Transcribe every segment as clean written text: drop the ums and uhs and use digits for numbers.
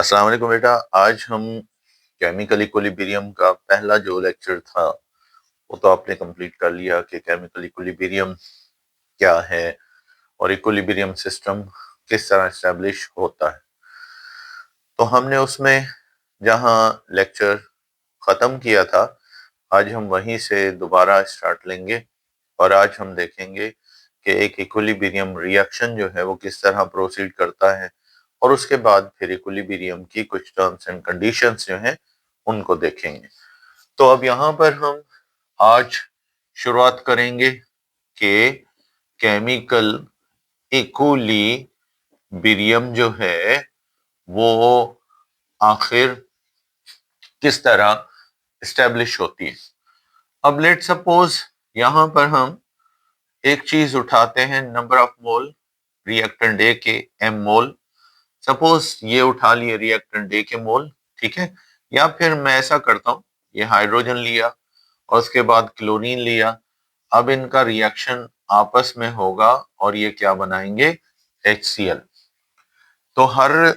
अस्सलाम वालेकुम बेटा। आज हम केमिकल इक्विलिब्रियम का पहला जो लेक्चर था वो तो आपने कंप्लीट कर लिया कि केमिकल इक्विलिब्रियम क्या है और इक्विलिब्रियम सिस्टम किस तरह एस्टेब्लिश होता है। तो हमने उसमें जहां लेक्चर खत्म किया था आज हम वहीं से दोबारा स्टार्ट लेंगे और आज हम देखेंगे कि एक इक्विलिब्रियम रिएक्शन जो है वो किस तरह प्रोसीड करता है और उसके बाद फिर इक्विलिब्रियम की कुछ टर्म्स एंड कंडीशंस जो हैं उनको देखेंगे। तो अब यहाँ पर हम आज शुरुआत करेंगे कि केमिकल इक्विलिब्रियम जो है वो आखिर किस तरह एस्टेब्लिश होती है। अब लेट सपोज यहाँ पर हम एक चीज उठाते हैं, number of mole reactant A के एम मोल। सपोज ये उठा लिए रिएक्टेंट ए के मोल, ठीक है। या फिर मैं ऐसा करता हूं, ये हाइड्रोजन लिया और उसके बाद क्लोरीन लिया। अब इनका रिएक्शन आपस में होगा और ये क्या बनाएंगे, HCl। तो हर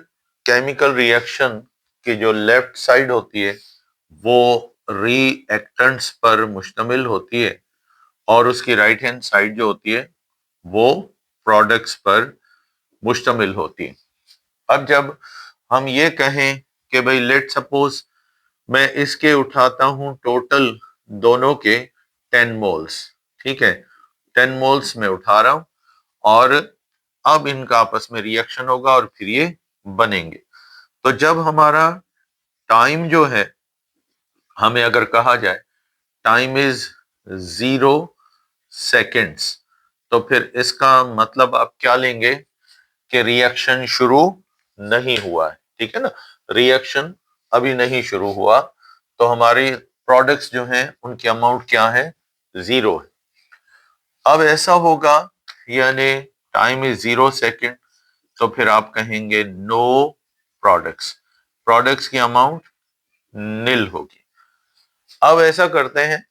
केमिकल रिएक्शन की जो लेफ्ट साइड होती है वो रिएक्टेंट्स पर मुश्तमिल होती है और उसकी राइट हैंड साइड जो होती है वो प्रोडक्ट्स पर मुश्तमिल होती है। अब जब हम ये कहें कि भाई लेट सपोज मैं इसके उठाता हूं टोटल दोनों के 10 मोल्स, ठीक है। 10 मोल्स में उठा रहा हूं और अब इनका आपस में रिएक्शन होगा और फिर ये बनेंगे। तो जब हमारा टाइम जो है, हमें अगर कहा जाए टाइम इज 0 सेकेंड्स, तो फिर इसका मतलब आप क्या लेंगे कि रिएक्शन शुरू नहीं हुआ है, ठीक है ना। रिएक्शन अभी नहीं शुरू हुआ तो हमारी प्रोडक्ट्स जो हैं उनकी अमाउंट क्या है, 0 है। अब ऐसा होगा यानी टाइम इज 0 सेकेंड, तो फिर आप कहेंगे नो प्रोडक्ट्स, प्रोडक्ट्स की अमाउंट नील होगी। अब ऐसा करते हैं,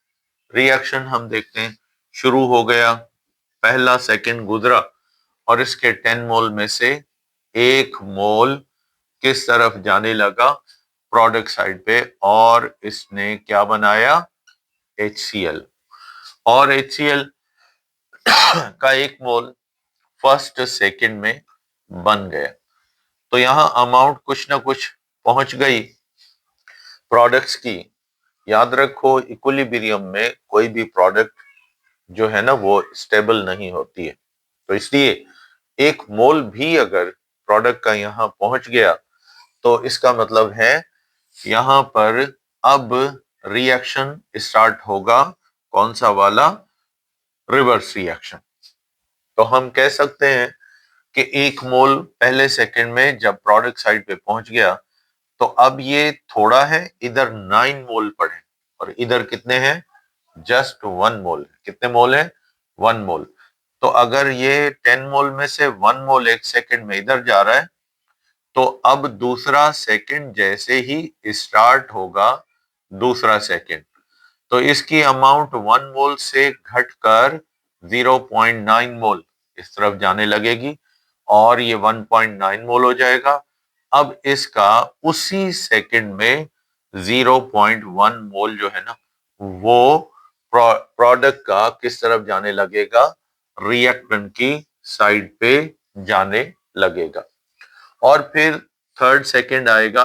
रिएक्शन हम देखते हैं शुरू हो गया, पहला सेकंड गुजरा और इसके 10 मोल में से 1 मोल किस तरफ जाने लगा, प्रोडक्ट साइड पे, और इसने क्या बनाया, HCl। और HCl का 1 मोल फर्स्ट सेकंड में बन गया। तो यहां अमाउंट कुछ ना कुछ पहुंच गई प्रोडक्ट्स की। याद रखो इक्विलिब्रियम में कोई भी प्रोडक्ट जो है ना वो स्टेबल नहीं होती है, तो इसलिए 1 मोल भी अगर प्रोडक्ट का यहां पहुंच गया तो इसका मतलब है यहां पर अब रिएक्शन स्टार्ट होगा, कौन सा वाला, रिवर्स रिएक्शन। तो हम कह सकते हैं कि 1 मोल पहले सेकंड में जब प्रोडक्ट साइड पे पहुंच गया तो अब ये थोड़ा है, इधर 9 मोल पड़े और इधर कितने हैं, जस्ट 1 मोल। कितने मोल है, 1 मोल। तो अगर ये 10 मोल में से 1 मोल 1 सेकंड में इधर जा रहा है तो अब दूसरा सेकंड जैसे ही स्टार्ट होगा, दूसरा सेकंड, तो इसकी अमाउंट 1 मोल से घटकर 0.9 मोल इस तरफ जाने लगेगी और ये 1.9 मोल हो जाएगा। अब इसका उसी सेकंड में 0.1 मोल जो है ना वो प्रोडक्ट का किस तरफ जाने लगेगा, रिएक्टेंट की साइड पे जाने लगेगा। और फिर थर्ड सेकंड आएगा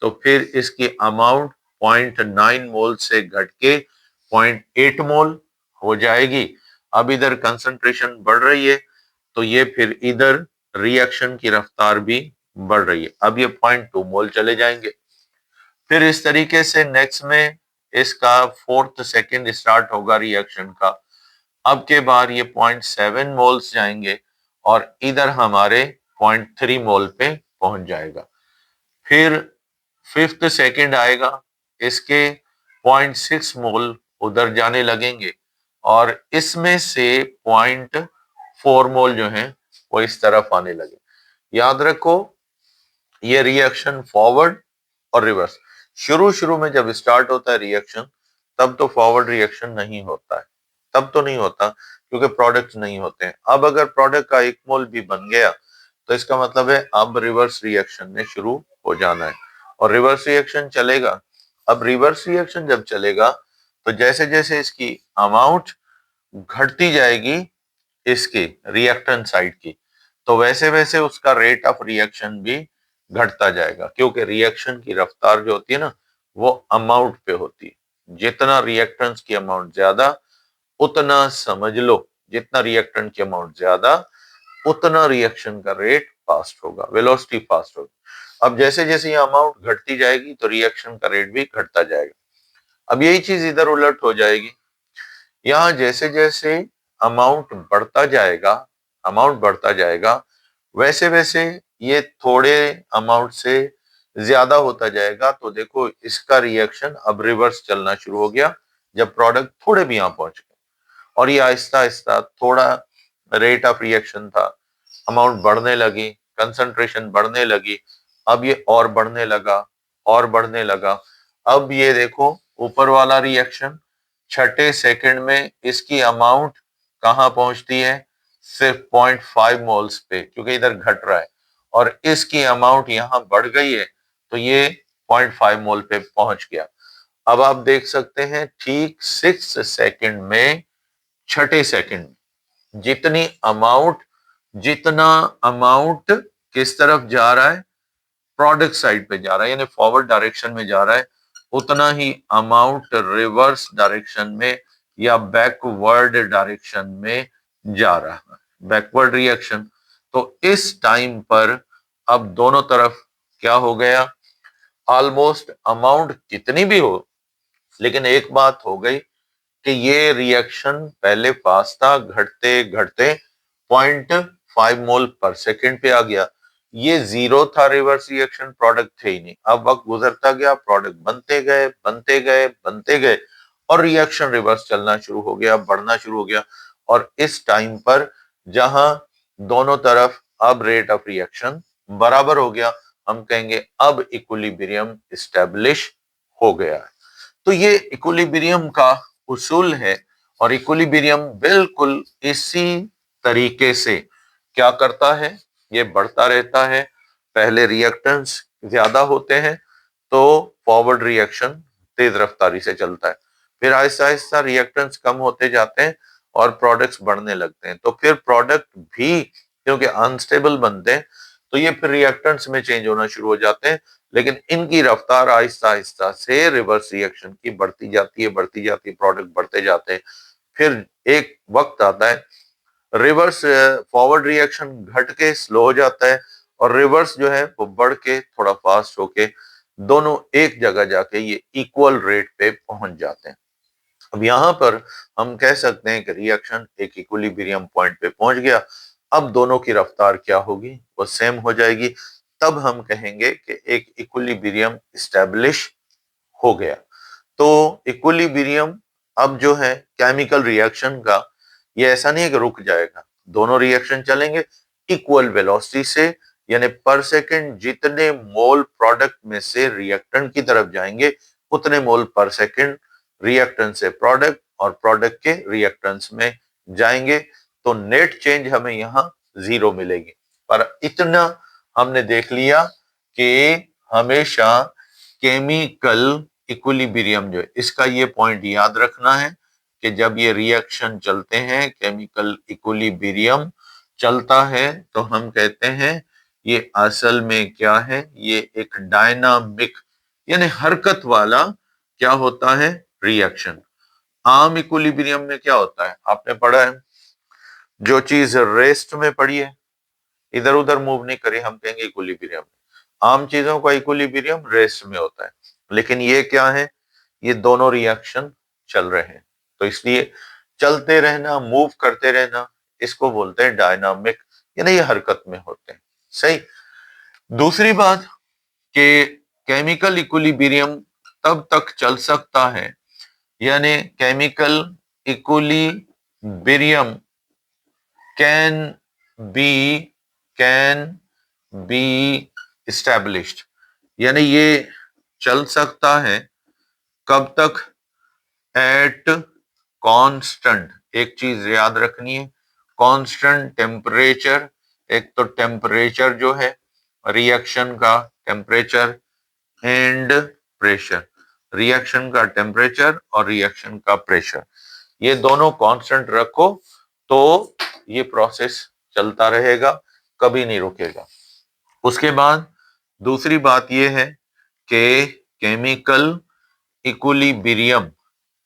तो फिर इसकी अमाउंट 0.9 मोल से घट के 0.8 मोल हो जाएगी। अब इधर कंसंट्रेशन बढ़ रही है तो ये फिर इधर रिएक्शन की रफ्तार भी बढ़ रही है, अब ये 0.2 मोल चले जाएंगे। फिर इस तरीके से नेक्स्ट में इसका फोर्थ सेकंड स्टार्ट होगा रिएक्शन का। अब के बाद ये 0.7 मोल्स जाएंगे और इधर हमारे 0.3 मोल पे पहुंच जाएगा। फिर फिफ्थ सेकंड आएगा, इसके 0.6 मोल उधर जाने लगेंगे और इसमें से 0.4 मोल जो है वो इस तरफ आने लगे। याद रखो ये रिएक्शन फॉरवर्ड और रिवर्स, शुरू शुरू में जब स्टार्ट होता है रिएक्शन तब तो फॉरवर्ड रिएक्शन नहीं होता है, तब तो नहीं होता क्योंकि प्रोडक्ट नहीं होते हैं। अब अगर प्रोडक्ट का 1 मोल भी बन गया तो इसका मतलब है अब रिवर्स रिएक्शन ने शुरू हो जाना है और रिवर्स रिएक्शन चलेगा। अब रिवर्स रिएक्शन जब चलेगा तो जैसे जैसे इसकी अमाउंट घटती जाएगी इसकी रिएक्टेंट साइड की, तो वैसे वैसे उसका रेट ऑफ रिएक्शन भी घटता जाएगा, क्योंकि रिएक्शन की रफ्तार जो होती है ना वो अमाउंट पे होती है। जितना रिएक्टेंट्स की अमाउंट ज्यादा, उतना समझ लो, जितना रिएक्टेंट की अमाउंट ज्यादा उतना रिएक्शन का रेट फास्ट होगा, वेलोसिटी फास्ट होगी। अब जैसे जैसे ये अमाउंट घटती जाएगी तो रिएक्शन का रेट भी घटता जाएगा। अब यही चीज इधर उलट हो जाएगी, यहाँ जैसे जैसे अमाउंट बढ़ता जाएगा, अमाउंट बढ़ता जाएगा, वैसे वैसे ये थोड़े अमाउंट से ज्यादा होता जाएगा। तो देखो इसका रिएक्शन अब रिवर्स चलना शुरू हो गया जब प्रोडक्ट थोड़े भी यहाँ पहुंच गए, और ये आहिस्ता आहिस्ता थोड़ा रेट ऑफ रिएक्शन था, अमाउंट बढ़ने लगी, कंसंट्रेशन बढ़ने लगी, अब ये और बढ़ने लगा और बढ़ने लगा। अब ये देखो ऊपर वाला रिएक्शन छठे सेकंड में इसकी अमाउंट कहाँ पहुंचती है, सिर्फ 0.5 मोल्स पे, क्योंकि इधर घट रहा है और इसकी अमाउंट यहाँ बढ़ गई है तो ये 0.5 मोल पे पहुंच गया। अब आप देख सकते हैं ठीक 6 सेकंड में, छठे सेकंड जितना अमाउंट किस तरफ जा रहा है, प्रोडक्ट साइड पे जा रहा है, यानी फॉरवर्ड डायरेक्शन में जा रहा है, उतना ही अमाउंट रिवर्स डायरेक्शन में या बैकवर्ड डायरेक्शन में जा रहा है, बैकवर्ड रिएक्शन। तो इस टाइम पर अब दोनों तरफ क्या हो गया, ऑलमोस्ट अमाउंट कितनी भी हो, लेकिन एक बात हो गई कि ये रिएक्शन पहले फास्ट था, घटते घटते 0.5 मोल पर सेकेंड पे आ गया। ये जीरो था रिवर्स रिएक्शन, प्रोडक्ट थे ही नहीं। अब वक्त गुजरता गया, प्रोडक्ट बनते गए बनते गए बनते गए और रिएक्शन रिवर्स चलना शुरू हो गया, बढ़ना शुरू हो गया। और इस टाइम पर जहां दोनों तरफ अब रेट ऑफ रिएक्शन बराबर हो गया, हम कहेंगे अब इक्विलिब्रियम एस्टेब्लिश हो गया है। तो ये इक्विलिब्रियम का उसूल है और इक्विलिब्रियम बिल्कुल इसी तरीके से क्या करता है, ये बढ़ता रहता है। पहले रिएक्टेंस ज्यादा होते हैं तो फॉरवर्ड रिएक्शन तेज रफ्तारी से चलता है, फिर आहिस्ता आहिस्ता रिएक्टेंस कम होते जाते हैं और प्रोडक्ट्स बढ़ने लगते हैं। तो फिर प्रोडक्ट भी क्योंकि अनस्टेबल बनते हैं तो ये फिर रिएक्टेंट्स में चेंज होना शुरू हो जाते हैं, लेकिन इनकी रफ्तार आहिस्ता आहिस्ता से रिवर्स रिएक्शन की बढ़ती जाती है, बढ़ती जाती है, प्रोडक्ट बढ़ते जाते हैं। फिर एक वक्त आता है रिवर्स फॉरवर्ड रिएक्शन घट के स्लो हो जाता है और रिवर्स जो है वो बढ़ के थोड़ा फास्ट होके दोनों एक जगह जाके ये इक्वल रेट पे पहुंच जाते हैं। अब यहाँ पर हम कह सकते हैं कि रिएक्शन एक इक्विलिब्रियम पॉइंट पे पहुंच गया। अब दोनों की रफ्तार क्या होगी, वो सेम हो जाएगी। तब हम कहेंगे कि एक इक्विलिब्रियम इस्टेब्लिश हो गया। तो इक्विलिब्रियम अब जो है केमिकल रिएक्शन का, ये ऐसा नहीं है कि रुक जाएगा, दोनों रिएक्शन चलेंगे इक्वल वेलोसिटी से, यानी पर सेकंड जितने मोल प्रोडक्ट में से रिएक्टेंट की तरफ जाएंगे उतने मोल पर सेकंड रिएक्टेंट से प्रोडक्ट और प्रोडक्ट के रिएक्टेंट्स में जाएंगे। तो नेट चेंज हमें यहाँ जीरो मिलेगी। पर इतना हमने देख लिया कि हमेशा केमिकल इक्विलिब्रियम जो है, इसका ये पॉइंट याद रखना है कि जब ये रिएक्शन चलते हैं, केमिकल इक्विलिब्रियम चलता है, तो हम कहते हैं ये असल में क्या है, ये एक डायनामिक यानी हरकत वाला क्या होता है, रिएक्शन। आम इक्विलिब्रियम में क्या होता है, आपने पढ़ा है, जो चीज रेस्ट में पड़ी है, इधर उधर मूव नहीं करी, हम कहेंगे इक्विलिब्रियम। आम चीजों का इक्विलिब्रियम रेस्ट में होता है, लेकिन ये क्या है, ये दोनों रिएक्शन चल रहे हैं, तो इसलिए चलते रहना, मूव करते रहना, इसको बोलते हैं डायनामिक, यानी ये हरकत में होते हैं। सही। दूसरी बात कि केमिकल इक्विलिब्रियम तब तक चल सकता है, यानी chemical equilibrium can be can be established, यानी ये चल सकता है कब तक, एट कांस्टेंट, एक चीज याद रखनी है, कांस्टेंट टेम्परेचर। एक तो टेम्परेचर जो है रिएक्शन का टेम्परेचर एंड प्रेशर, रिएक्शन का टेम्परेचर और रिएक्शन का प्रेशर, ये दोनों कांस्टेंट रखो तो ये प्रोसेस चलता रहेगा, कभी नहीं रुकेगा। उसके बाद दूसरी बात ये है कि chemical equilibrium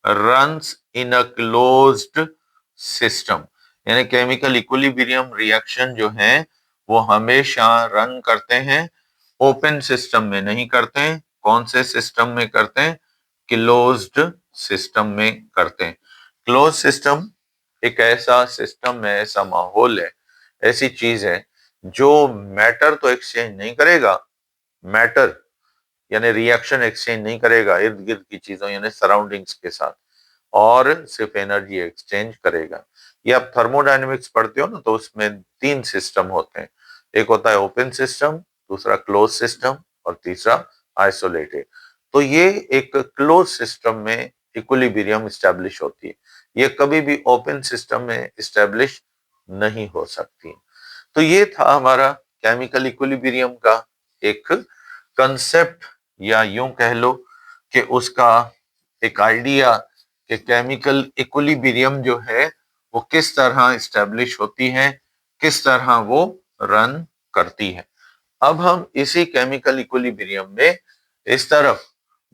runs in a closed system, यानी केमिकल इक्विलिब्रियम रिएक्शन जो है वो हमेशा रन करते हैं ओपन सिस्टम में नहीं करते हैं। कौन से सिस्टम में करते हैं? क्लोज्ड सिस्टम में करते हैं। क्लोज सिस्टम एक ऐसा सिस्टम है, ऐसा माहौल है, ऐसी चीज है जो मैटर तो एक्सचेंज नहीं करेगा, मैटर यानी रिएक्शन एक्सचेंज नहीं करेगा इर्द गिर्द की चीजों यानी सराउंडिंग्स के साथ, और सिर्फ एनर्जी एक्सचेंज करेगा। ये आप थर्मोडायनेमिक्स पढ़ते हो ना, तो उसमें 3 सिस्टम होते हैं, एक होता है ओपन सिस्टम, दूसरा क्लोज सिस्टम और तीसरा आइसोलेटेड। तो ये एक क्लोज सिस्टम में इक्विलिब्रियम स्टैब्लिश होती है, ये कभी भी ओपन सिस्टम में स्टैब्लिश नहीं हो सकती। तो ये था हमारा केमिकल इक्विलिब्रियम का एक कंसेप्ट, या यूं कह लो कि उसका एक आइडिया कि केमिकल इक्विलिब्रियम जो है वो किस तरह स्टैब्लिश होती है, किस तरह वो रन करती है। अब हम इसी केमिकल इक्विलिब्रियम में इस तरफ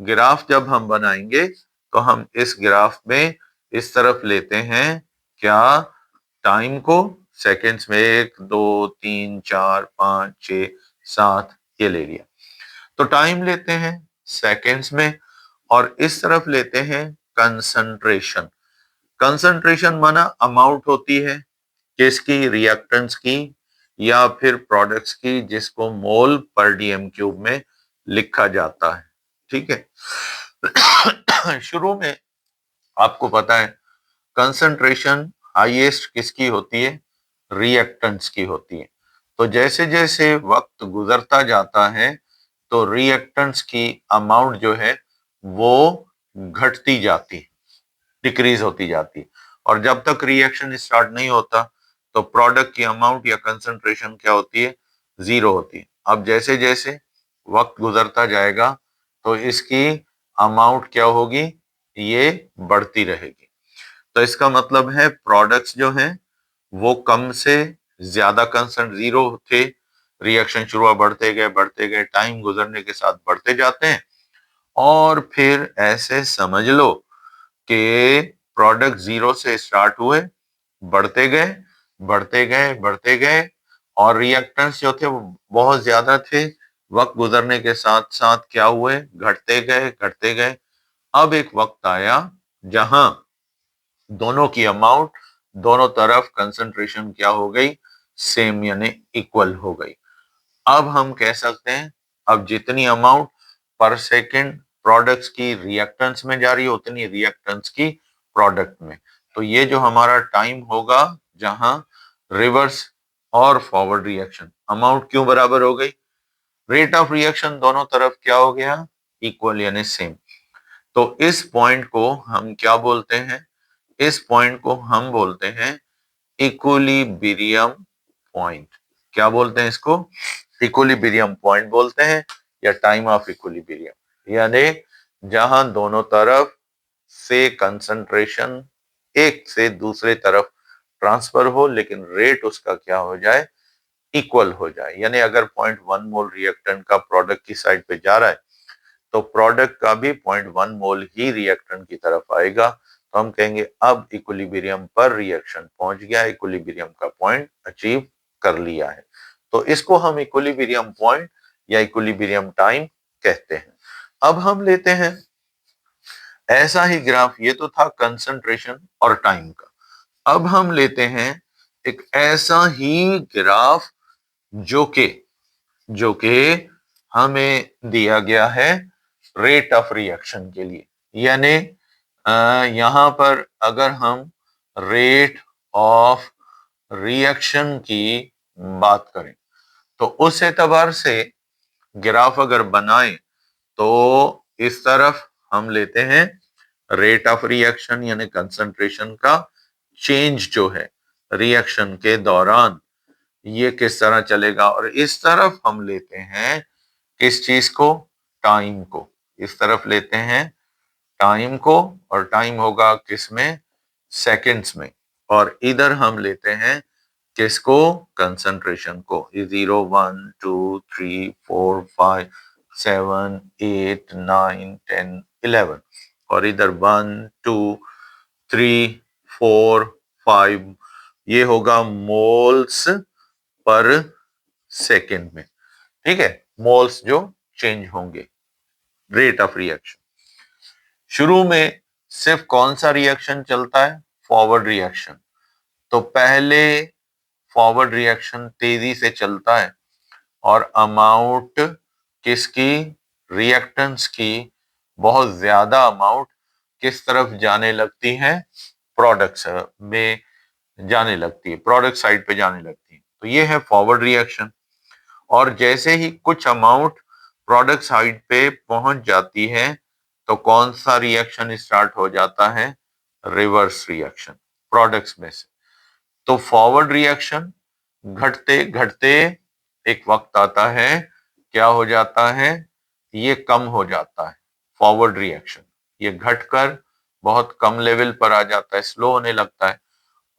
ग्राफ जब हम बनाएंगे तो हम इस ग्राफ में इस तरफ लेते हैं क्या, टाइम को सेकेंड्स में, 1 2 3 4 5 6 7 ये ले लिया, तो टाइम लेते हैं सेकेंड्स में, और इस तरफ लेते हैं कंसंट्रेशन। कंसंट्रेशन माना अमाउंट होती है किसकी, रिएक्टेंट्स की या फिर प्रोडक्ट्स की, जिसको मोल पर डीएम क्यूब में लिखा जाता है। ठीक है। शुरू में आपको पता है कंसंट्रेशन हाईएस्ट किसकी होती है, रिएक्टेंट्स की होती है। तो जैसे जैसे वक्त गुजरता जाता है तो रिएक्टेंट्स की अमाउंट जो है वो घटती जाती, डिक्रीज होती जाती, और जब तक रिएक्शन स्टार्ट नहीं होता तो प्रोडक्ट की अमाउंट या कंसंट्रेशन क्या होती है, 0 होती है। अब जैसे जैसे वक्त गुजरता जाएगा तो इसकी अमाउंट क्या होगी, ये बढ़ती रहेगी। तो इसका मतलब है प्रोडक्ट्स जो हैं वो कम से ज्यादा कंसंट 0 थे, रिएक्शन शुरू हुआ, बढ़ते गए, टाइम गुजरने के साथ बढ़ते जाते हैं, और फिर ऐसे समझ लो कि प्रोडक्ट 0 से स्टार्ट हुए, बढ़ते गए बढ़ते गए बढ़ते गए, और रिएक्टेंट्स जो थे वो बहुत ज्यादा थे, वक्त गुजरने के साथ साथ क्या हुए, घटते गए घटते गए। अब एक वक्त आया जहां दोनों की अमाउंट, दोनों तरफ कंसंट्रेशन क्या हो गई, सेम यानी इक्वल हो गई। अब हम कह सकते हैं अब जितनी अमाउंट पर सेकंड प्रोडक्ट्स की रिएक्टेंट्स में जा रही है उतनी रिएक्टेंट्स की प्रोडक्ट में। तो ये जो हमारा टाइम होगा जहां रिवर्स और फॉरवर्ड रिएक्शन अमाउंट क्यों बराबर हो गई, रेट ऑफ रिएक्शन दोनों तरफ क्या हो गया, इक्वल यानी सेम। तो इस पॉइंट को हम क्या बोलते हैं, इस पॉइंट को हम बोलते हैं इक्विलिब्रियम पॉइंट। क्या बोलते हैं इसको, इक्विलिब्रियम पॉइंट बोलते हैं, या टाइम ऑफ इक्विलिब्रियम, यानी जहां दोनों तरफ से कंसंट्रेशन एक से दूसरे तरफ ट्रांसफर हो लेकिन रेट उसका क्या हो जाए, इक्वल हो जाए। यानी अगर 0.1 मोल रिएक्टेंट का प्रोडक्ट की साइड पे जा रहा है तो प्रोडक्ट का भी 0.1 मोल ही रिएक्टेंट की तरफ आएगा, तो हम कहेंगे अब इक्विलिब्रियम पर रिएक्शन पहुंच गया, इक्विलिब्रियम का पॉइंट अचीव कर लिया है। तो इसको हम इक्विलिब्रियम पॉइंट या इक्विलिब्रियम टाइम कहते हैं। अब हम लेते हैं ऐसा ही ग्राफ, ये तो था कंसंट्रेशन और टाइम का। अब हम लेते हैं एक ऐसा ही ग्राफ जो कि हमें दिया गया है रेट ऑफ रिएक्शन के लिए। यानी यहां पर अगर हम रेट ऑफ रिएक्शन की बात करें तो उस एतबार से ग्राफ अगर बनाएं तो इस तरफ हम लेते हैं रेट ऑफ रिएक्शन यानी कंसंट्रेशन का चेंज जो है रिएक्शन के दौरान, ये किस तरह चलेगा, और इस तरफ हम लेते हैं किस चीज को, टाइम को, इस तरफ लेते हैं टाइम को, और टाइम होगा किसमें, सेकंड्स में, और इधर हम लेते हैं किसको, कंसंट्रेशन को। 0 1 2 3 4 5 7 8 9 10 11, और इधर 1 2 3 4 5, ये होगा मोल्स पर सेकेंड में। ठीक है, मोल्स जो चेंज होंगे, रेट ऑफ रिएक्शन। शुरू में सिर्फ कौन सा रिएक्शन चलता है, फॉरवर्ड रिएक्शन। तो पहले फॉरवर्ड रिएक्शन तेजी से चलता है, और अमाउंट किसकी, रिएक्टेंट्स की बहुत ज्यादा अमाउंट किस तरफ जाने लगती है, प्रोडक्ट्स में जाने लगती है, प्रोडक्ट साइड पे जाने लगती है। तो ये है फॉरवर्ड रिएक्शन। और जैसे ही कुछ अमाउंट प्रोडक्ट साइड पे पहुंच जाती है, तो कौन सा रिएक्शन स्टार्ट हो जाता है, रिवर्स रिएक्शन, प्रोडक्ट्स में से। तो फॉरवर्ड रिएक्शन घटते घटते एक वक्त आता है, क्या हो जाता है, ये कम हो जाता है, फॉरवर्ड रिएक्शन ये घटकर बहुत कम लेवल पर आ जाता है, स्लो होने लगता है।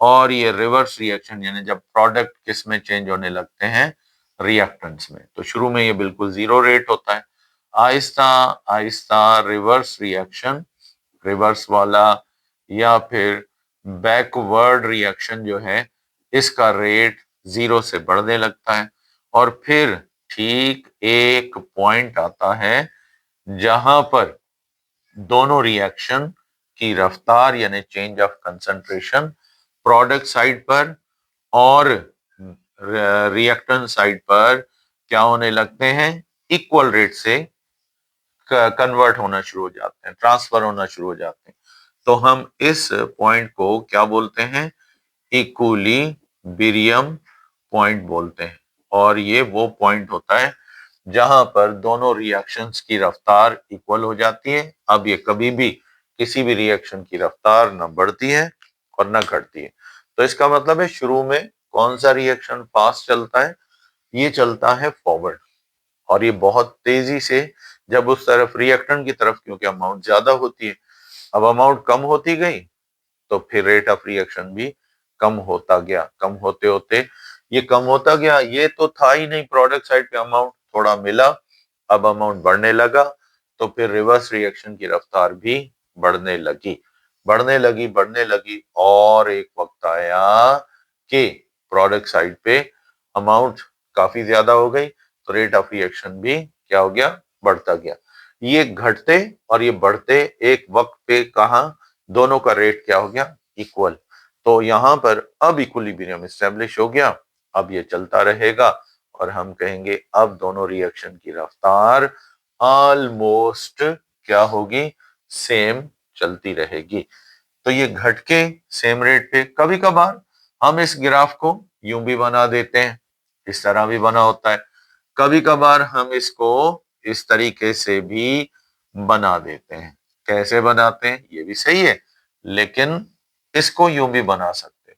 और ये रिवर्स रिएक्शन यानी जब प्रोडक्ट किस में चेंज होने लगते हैं, रिएक्टेंट्स में। तो शुरू में ये बिल्कुल जीरो रेट होता है, Aahista Aahista reverse reaction, reverse वाला या फिर बैकवर्ड रिएक्शन जो है, इसका रेट जीरो से बढ़ने लगता है। और फिर ठीक एक पॉइंट आता है जहां पर दोनों रिएक्शन की रफ्तार यानी change of concentration product side पर और रिएक्टेंट साइड पर क्या होने लगते हैं, इक्वल रेट से कन्वर्ट होना शुरू हो जाते हैं, ट्रांसफर होना शुरू हो जाते हैं। तो हम इस पॉइंट को क्या बोलते हैं, इक्विलिब्रियम पॉइंट बोलते हैं। और ये वो पॉइंट होता है जहां पर दोनों रिएक्शंस की रफ्तार इक्वल हो जाती है। अब ये कभी भी किसी भी रिएक्शन की रफ्तार न बढ़ती है और न घटती है। तो इसका मतलब है शुरू में कौन सा रिएक्शन फास्ट चलता है, ये चलता है फॉरवर्ड, और ये बहुत तेजी से जब उस तरफ रिएक्टेंट की तरफ, क्योंकि अमाउंट ज्यादा होती है, अब अमाउंट कम होती गई, तो फिर रेट ऑफ रिएक्शन भी कम होता गया, कम होते होते ये कम होता गया। ये तो था ही नहीं, प्रोडक्ट साइड पे अमाउंट थोड़ा मिला, अब अमाउंट बढ़ने लगा, तो फिर रिवर्स रिएक्शन की रफ्तार भी बढ़ने लगी, बढ़ने लगी, बढ़ने लगी, और एक वक्त आया कि प्रोडक्ट साइड पे अमाउंट काफी ज्यादा हो गई, तो रेट ऑफ रिएक्शन भी क्या हो गया, बढ़ता गया। ये घटते और ये बढ़ते एक वक्त पे कहा, दोनों का रेट क्या हो गया, इक्वल। तो यहां पर अब इक्विलिब्रियम एस्टेब्लिश हो गया, अब ये चलता रहेगा, और हम कहेंगे अब दोनों रिएक्शन की रफ्तार ऑलमोस्ट क्या होगी, सेम चलती रहेगी। तो ये घट के सेम रेट पे, कभी कभार हम इस ग्राफ को यूं भी बना देते हैं, इस तरह भी बना होता है, कभी कभार हम इसको इस तरीके से भी बना देते हैं। कैसे बनाते हैं ये भी सही है, लेकिन इसको यूं भी बना सकते हैं।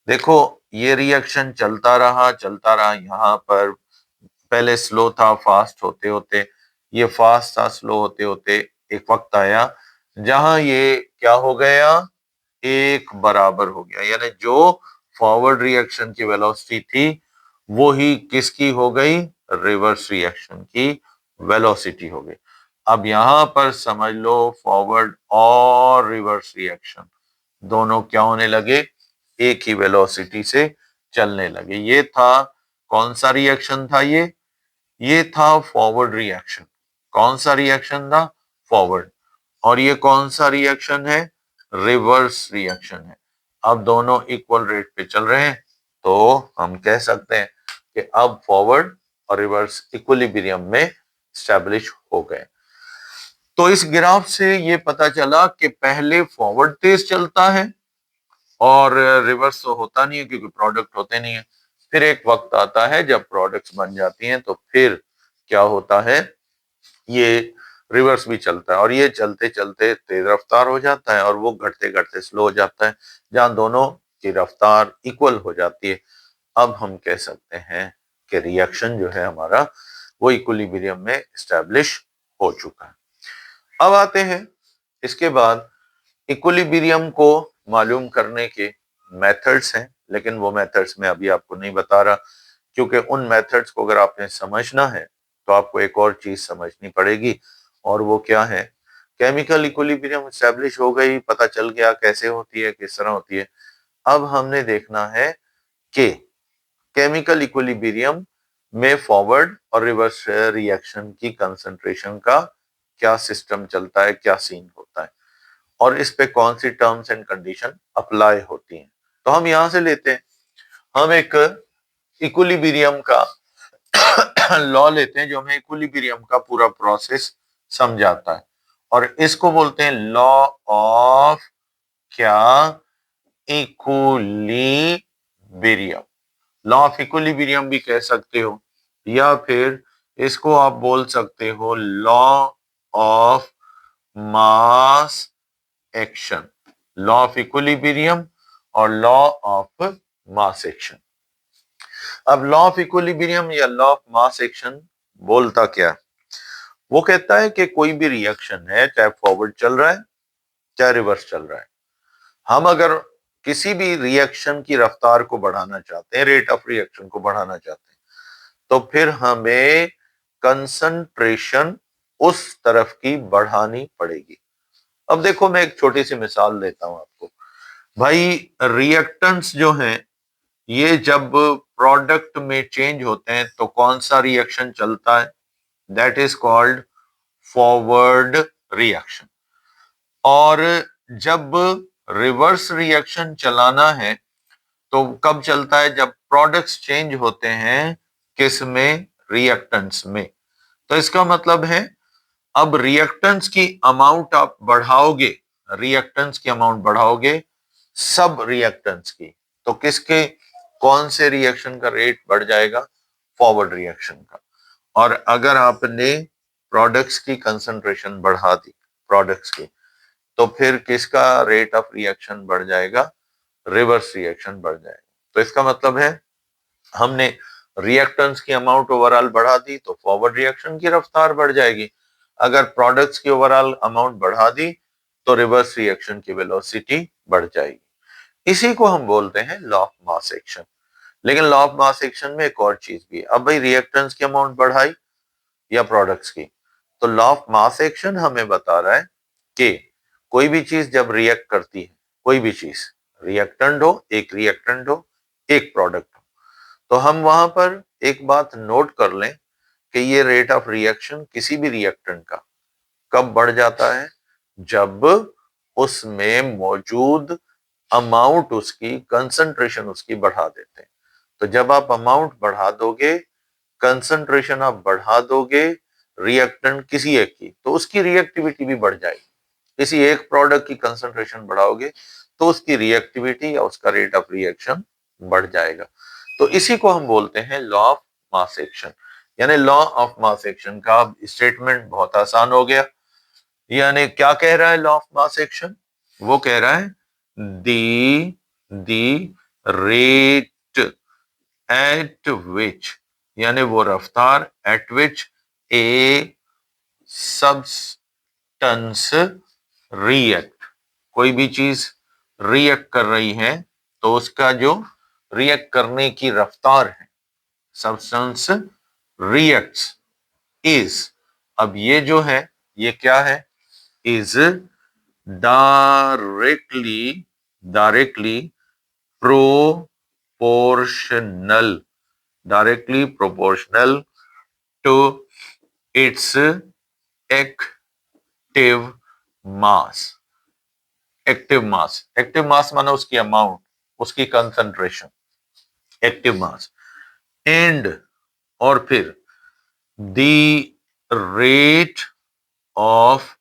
देखो, ये रिएक्शन चलता रहा चलता रहा, यहाँ पर पहले स्लो था, फास्ट होते होते ये फास्ट था, स्लो होते होते एक वक्त आया जहां ये क्या हो गया, एक बराबर हो गया, यानी जो फॉरवर्ड रिएक्शन की वेलोसिटी थी वो ही किसकी हो गई, रिवर्स रिएक्शन की वेलोसिटी हो गई। अब यहां पर समझ लो फॉरवर्ड और रिवर्स रिएक्शन दोनों क्या होने लगे, एक ही वेलोसिटी से चलने लगे। ये था कौन सा रिएक्शन था, ये था फॉरवर्ड रिएक्शन। कौन सा रिएक्शन था, फॉरवर्ड। और ये कौन सा रिएक्शन है, रिवर्स रिएक्शन है। अब दोनों इक्वल रेट पे चल रहे हैं, तो हम कह सकते हैं कि अब फॉरवर्ड और रिवर्स इक्विलिब्रियम में स्टैब्लिश हो गए। तो इस ग्राफ से ये पता चला कि पहले फॉरवर्ड तेज चलता है और रिवर्स तो होता नहीं है क्योंकि प्रोडक्ट होते नहीं है। फिर एक वक्त आता है जब प्रोडक्ट्स बन जाती हैं, तो फिर क्या होता है, ये रिवर्स भी चलता है, और ये चलते चलते तेज रफ्तार हो जाता है, और वो घटते घटते स्लो हो जाता है, जहां दोनों की रफ्तार इक्वल हो जाती है। अब हम कह सकते हैं कि रिएक्शन जो है हमारा वो इक्विलिब्रियम में एस्टैब्लिश हो चुका है। अब आते हैं इसके बाद इक्विलिब्रियम को मालूम करने के मेथड्स हैं, लेकिन वो मेथड्स मैं अभी आपको नहीं बता रहा, क्योंकि उन मेथड्स को अगर आपने समझना है तो आपको एक और चीज समझनी पड़ेगी, और वो क्या है? केमिकल इक्विलिब्रियम एस्टैब्लिश हो गई, पता चल गया कैसे होती है, किस तरह होती है। अब हमने देखना है कि केमिकल इक्विलिब्रियम में फॉरवर्ड और रिवर्स रिएक्शन की कंसंट्रेशन का क्या सिस्टम चलता है, क्या सीन होता है, और इस पे कौन सी टर्म्स एंड कंडीशन अप्लाई होती हैं। तो हम यहां से लेते हैं, हम एक इक्विलिब्रियम का लॉ लेते हैं जो हमें इक्विलिब्रियम का पूरा प्रोसेस समझाता है, और इसको बोलते हैं लॉ ऑफ क्या? इक्विलिब्रियम। लॉ ऑफ इक्विलिब्रियम भी कह सकते हो, या फिर इसको आप बोल सकते हो law of mass action. Law of equilibrium और लॉ ऑफ मास एक्शन। अब लॉ ऑफ इक्विलिब्रियम या लॉ ऑफ मास एक्शन बोलता क्या है? वो कहता है कि कोई भी रिएक्शन है, चाहे फॉरवर्ड चल रहा है चाहे रिवर्स चल रहा है, हम अगर किसी भी रिएक्शन की रफ्तार को बढ़ाना चाहते हैं, रेट ऑफ रिएक्शन को बढ़ाना चाहते हैं, तो फिर हमें कंसंट्रेशन उस तरफ की बढ़ानी पड़ेगी। अब देखो, मैं एक छोटी सी मिसाल देता हूं आपको। भाई, रिएक्टेंट्स जो हैं ये जब प्रोडक्ट में चेंज होते हैं तो कौन सा रिएक्शन चलता है? That is called forward reaction. और जब रिवर्स रिएक्शन चलाना है तो कब चलता है? जब प्रोडक्ट्स चेंज होते हैं, किस में? रिएक्टेंट्स में। तो इसका मतलब है अब रिएक्टेंट्स की अमाउंट आप बढ़ाओगे, रिएक्टेंट्स की अमाउंट बढ़ाओगे सब रिएक्टेंट्स की, तो किसके, कौन से रिएक्शन का रेट बढ़ जाएगा? फॉरवर्ड रिएक्शन का। और अगर आपने प्रोडक्ट्स की कंसंट्रेशन बढ़ा दी, प्रोडक्ट्स की, तो फिर किसका रेट ऑफ रिएक्शन बढ़ जाएगा? रिवर्स रिएक्शन बढ़ जाएगा। तो इसका मतलब है हमने रिएक्टेंट्स की अमाउंट ओवरऑल बढ़ा दी तो फॉरवर्ड रिएक्शन की रफ्तार बढ़ जाएगी। अगर प्रोडक्ट्स की ओवरऑल अमाउंट बढ़ा दी तो रिवर्स रिएक्शन की वेलोसिटी बढ़ जाएगी। इसी को हम बोलते हैं लॉ ऑफ मास एक्शन। लेकिन लॉ ऑफ मास एक्शन में एक और चीज भी है। अब भाई, रिएक्टेंट्स की अमाउंट बढ़ाई या प्रोडक्ट्स की, तो लॉ ऑफ मास एक्शन हमें बता रहा है कि कोई भी चीज जब रिएक्ट करती है, कोई भी चीज, रिएक्टेंट हो, एक प्रोडक्ट हो, तो हम वहां पर एक बात नोट कर लें कि ये रेट ऑफ रिएक्शन किसी भी रिएक्टेंट का कब बढ़ जाता है? जब उसमें मौजूद अमाउंट, उसकी कंसंट्रेशन उसकी बढ़ा देते हैं। तो जब आप अमाउंट बढ़ा दोगे, कंसंट्रेशन आप बढ़ा दोगे रिएक्टेंट किसी एक की, तो उसकी रिएक्टिविटी भी बढ़ जाएगी। किसी एक प्रोडक्ट की कंसंट्रेशन बढ़ाओगे तो उसकी रिएक्टिविटी या उसका रेट ऑफ रिएक्शन बढ़ जाएगा। तो इसी को हम बोलते हैं लॉ ऑफ मास एक्शन। यानी लॉ ऑफ मास एक्शन का स्टेटमेंट बहुत आसान हो गया। यानी क्या कह रहा है लॉ ऑफ मास एक्शन? वो कह रहा है दी रेट एट विच, यानी वो रफ्तार eight which a substance react, कोई भी चीज रिएक्ट कर रही है तो उसका जो रिएक्ट करने की रफ्तार है, सब्सटेंस रिएक्ट्स इज, अब ये जो है ये क्या है? Is directly directly proportional, directly proportional to its active mass. Active mass माना उसकी अमाउंट, उसकी कंसंट्रेशन, एक्टिव मास। एंड, और फिर द रेट ऑफ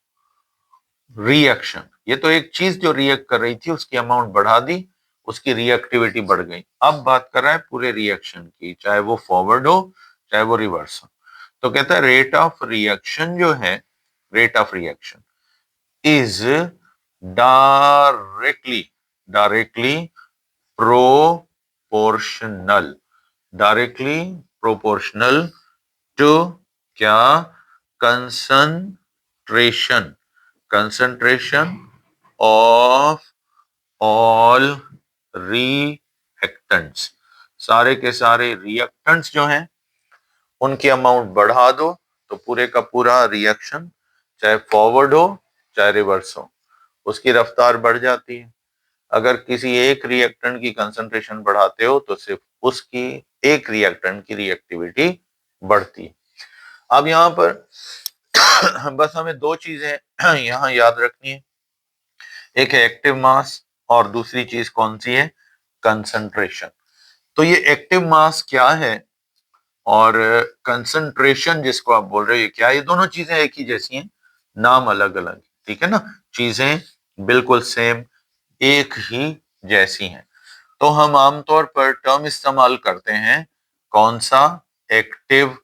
रिएक्शन, ये तो एक चीज जो रिएक्ट कर रही थी उसकी अमाउंट बढ़ा दी, उसकी रिएक्टिविटी बढ़ गई। अब बात कर रहा है पूरे रिएक्शन की, चाहे वो फॉरवर्ड हो चाहे वो रिवर्स हो। तो कहता है रेट ऑफ रिएक्शन जो है, rate of reaction is directly directly proportional directly proportional to क्या, concentration, concentration of all reactants, सारे के सारे रिएक्टेंट्स जो हैं उनकी अमाउंट बढ़ा दो तो पूरे का पूरा रिएक्शन चाहे फॉरवर्ड हो चाहे रिवर्स हो उसकी रफ्तार बढ़ जाती है। अगर किसी एक रिएक्टेंट की कंसंट्रेशन बढ़ाते हो तो सिर्फ उसकी एक रिएक्टेंट की रिएक्टिविटी बढ़ती है। अब यहाँ पर बस हमें दो चीजें यहाँ याद रखनी है, एक है एक्टिव मास और दूसरी चीज कौन सी है, कंसंट्रेशन। तो ये एक्टिव मास क्या है और कंसंट्रेशन जिसको आप बोल रहे हो ये क्या है, ये दोनों चीजें एक ही जैसी हैं, नाम अलग अलग, ठीक है ना, चीजें बिल्कुल सेम एक ही जैसी हैं। तो हम आमतौर पर टर्म इस्तेमाल करते हैं कौन सा, एक्टिव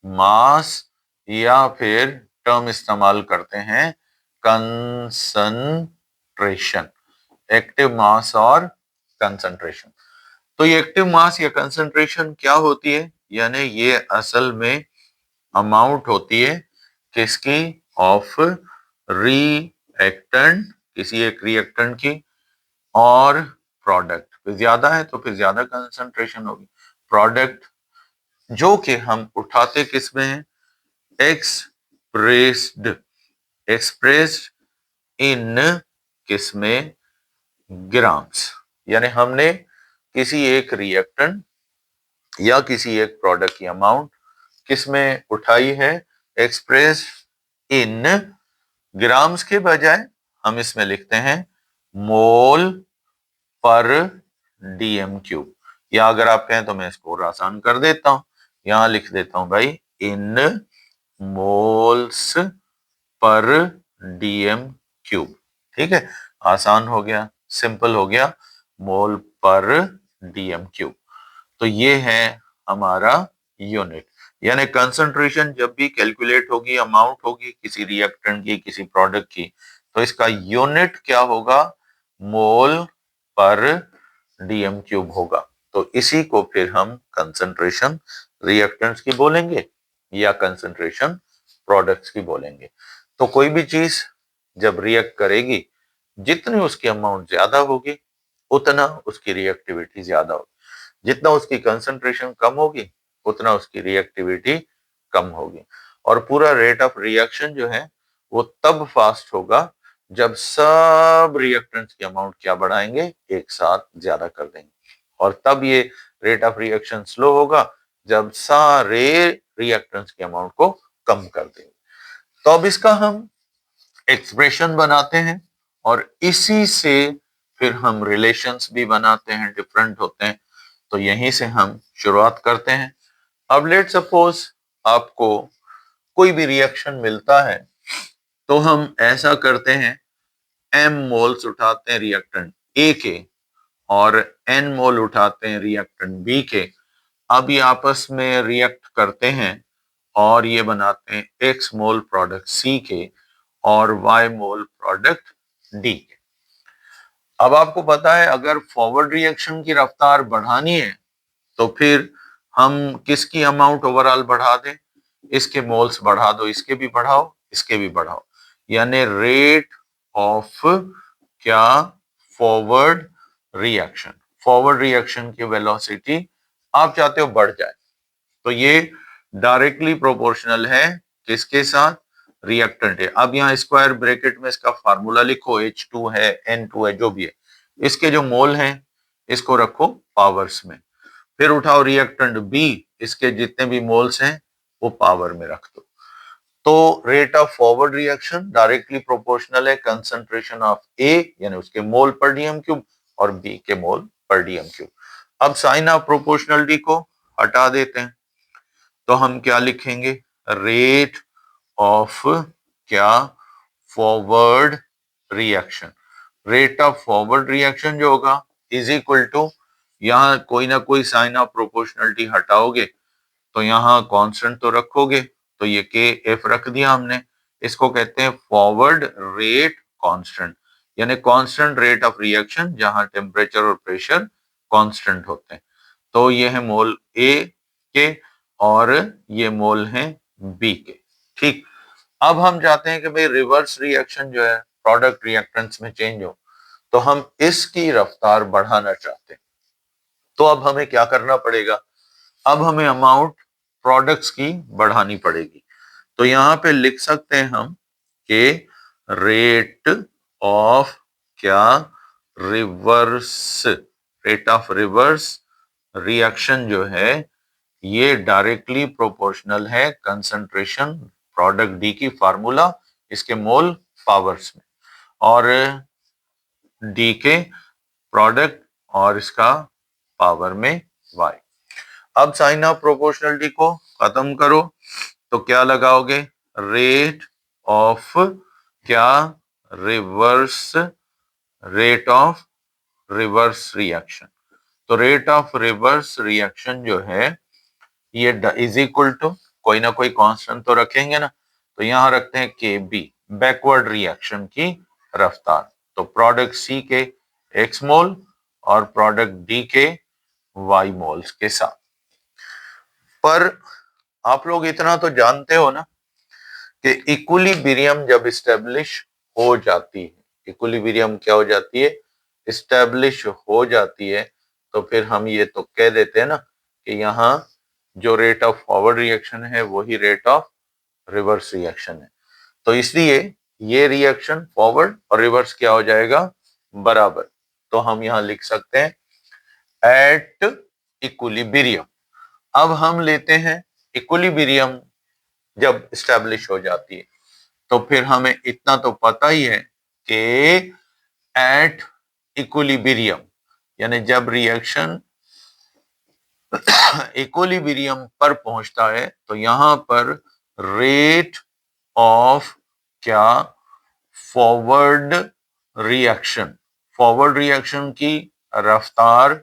मास, या फिर टर्म इस्तेमाल करते हैं कंसंट्रेशन, एक्टिव मास और कंसंट्रेशन। तो ये एक्टिव मास या कंसंट्रेशन क्या होती है, यानी ये असल में अमाउंट होती है किसकी, ऑफ रिएक्टेंट, किसी एक रिएक्टेंट की, और प्रोडक्ट ज्यादा है तो फिर ज्यादा कंसंट्रेशन होगी, प्रोडक्ट जो कि हम उठाते किस में है, एक्सप्रेस्ड, एक्सप्रेस्ड इन किस में, ग्राम्स, यानी हमने किसी एक रिएक्टेंट या किसी एक प्रोडक्ट की अमाउंट किस में उठाई है, एक्सप्रेस इन ग्राम्स के बजाय हम इसमें लिखते हैं मोल पर डीएम क्यूब, या अगर आप कहें तो मैं इसको और आसान कर देता हूं, यहां लिख देता हूं भाई इन मोल्स पर डीएम क्यूब, ठीक है, आसान हो गया, सिंपल हो गया, मोल पर डीएम क्यूब। तो ये है हमारा यूनिट, यानी कंसंट्रेशन जब भी कैलकुलेट होगी, अमाउंट होगी किसी रिएक्टेंट की, किसी प्रोडक्ट की, तो इसका यूनिट क्या होगा, मोल पर डीएम क्यूब होगा। तो इसी को फिर हम कंसंट्रेशन रिएक्टेंट्स की बोलेंगे या कंसंट्रेशन प्रोडक्ट्स की बोलेंगे। तो कोई भी चीज जब रिएक्ट करेगी, जितनी उसकी अमाउंट ज्यादा होगी उतना उसकी रिएक्टिविटी ज्यादा होगी, जितना उसकी कंसंट्रेशन कम होगी उतना उसकी रिएक्टिविटी कम होगी। और पूरा रेट ऑफ रिएक्शन जो है वो तब फास्ट होगा जब सब रिएक्टेंट्स की अमाउंट क्या बढ़ाएंगे, एक साथ ज्यादा कर देंगे, और तब ये रेट ऑफ रिएक्शन स्लो होगा जब सारे रिएक्टेंट्स की अमाउंट को कम कर देंगे। तो अब इसका हम एक्सप्रेशन बनाते हैं और इसी से फिर हम रिलेशंस भी बनाते हैं, डिफरेंट होते हैं। तो यहीं से हम शुरुआत करते हैं। अब लेट सपोज आपको कोई भी रिएक्शन मिलता है तो हम ऐसा करते हैं, एम मोल्स उठाते हैं रिएक्टेंट ए के और एन मोल उठाते हैं रिएक्टेंट बी के। अब ये आपस में रिएक्ट करते हैं और ये बनाते हैं एक्स मोल प्रोडक्ट सी के और वाई मोल प्रोडक्ट डी के। अब आपको पता है अगर फॉरवर्ड रिएक्शन की रफ्तार बढ़ानी है तो फिर हम किसकी अमाउंट ओवरऑल बढ़ा दें, इसके मोल्स बढ़ा दो, इसके भी बढ़ाओ, इसके भी बढ़ाओ, यानी रेट ऑफ क्या, फॉरवर्ड रिएक्शन, फॉरवर्ड रिएक्शन की वेलोसिटी आप चाहते हो बढ़ जाए, तो ये डायरेक्टली प्रोपोर्शनल है किसके साथ, रिएक्टेंट है। अब यहाँ स्क्वायर ब्रैकेट में इसका फार्मूला लिखो, H2 है, N2 है, जो भी है, इसके जो मोल हैं इसको रखो पावर्स में, फिर उठाओ रिएक्टेंट बी, इसके जितने भी मोल्स हैं वो पावर में रख दो। तो rate of forward reaction directly proportional है कंसंट्रेशन ऑफ ए यानी उसके मोल पर डीएम क्यूब और बी के मोल पर डीएम क्यूब। अब साइन ऑफ प्रोपोर्शनलिटी को हटा देते हैं तो हम क्या लिखेंगे, रेट ऑफ क्या, forward reaction, rate of forward reaction जो होगा इज इक्वल टू, यहां कोई ना कोई साइन ऑफ प्रोपोर्शनलिटी हटाओगे तो यहाँ कांस्टेंट तो रखोगे, तो ये के एफ रख दिया हमने, इसको कहते हैं फॉरवर्ड रेट कांस्टेंट, यानी कांस्टेंट रेट ऑफ रिएक्शन जहां टेम्परेचर और प्रेशर कांस्टेंट होते हैं। तो ये है मोल ए के और ये मोल हैं बी के। ठीक, अब हम चाहते हैं कि भाई रिवर्स रिएक्शन जो है प्रोडक्ट रिएक्टेंस में चेंज हो, तो हम इसकी रफ्तार बढ़ाना चाहते हैं। तो अब हमें क्या करना पड़ेगा, अब हमें अमाउंट प्रोडक्ट्स की बढ़ानी पड़ेगी। तो यहां पे लिख सकते हैं हम कि रेट ऑफ क्या, reverse, rate of reverse reaction जो है ये डायरेक्टली प्रोपोर्शनल है कंसंट्रेशन प्रोडक्ट डी की फार्मूला इसके मोल पावर्स में, और डी के प्रोडक्ट और इसका पावर में वाई। अब साइन ऑफ प्रोपोर्शनलिटी को खत्म करो तो क्या लगाओगे, रेट ऑफ क्या, reverse, rate of reverse reaction. तो रेट ऑफ रिवर्स रिएक्शन जो है ये इज इक्वल टू कोई ना कोई कांस्टेंट तो रखेंगे ना, तो यहां रखते हैं के बी, बैकवर्ड रिएक्शन की रफ्तार। तो प्रोडक्ट सी के एक्स मोल और प्रोडक्ट डी के वाई मोल्स के साथ। पर आप लोग इतना तो जानते हो ना कि इक्विलिब्रियम जब इस्टेब्लिश हो जाती है, इक्विलिब्रियम क्या हो जाती है, इस्टेब्लिश हो जाती है, तो फिर हम ये तो कह देते हैं ना कि यहाँ जो रेट ऑफ फॉरवर्ड रिएक्शन है वही रेट ऑफ रिवर्स रिएक्शन है। तो इसलिए ये रिएक्शन फॉरवर्ड और रिवर्स क्या हो जाएगा, बराबर। तो हम यहां लिख सकते हैं एट इक्विलिब्रियम। अब हम लेते हैं इक्विलिब्रियम जब स्टैब्लिश हो जाती है, तो फिर हमें इतना तो पता ही है कि एट इक्विलिब्रियम यानी जब रिएक्शन इक्विलिब्रियम पर पहुंचता है तो यहां पर रेट ऑफ क्या, फॉरवर्ड रिएक्शन, फॉरवर्ड रिएक्शन की रफ्तार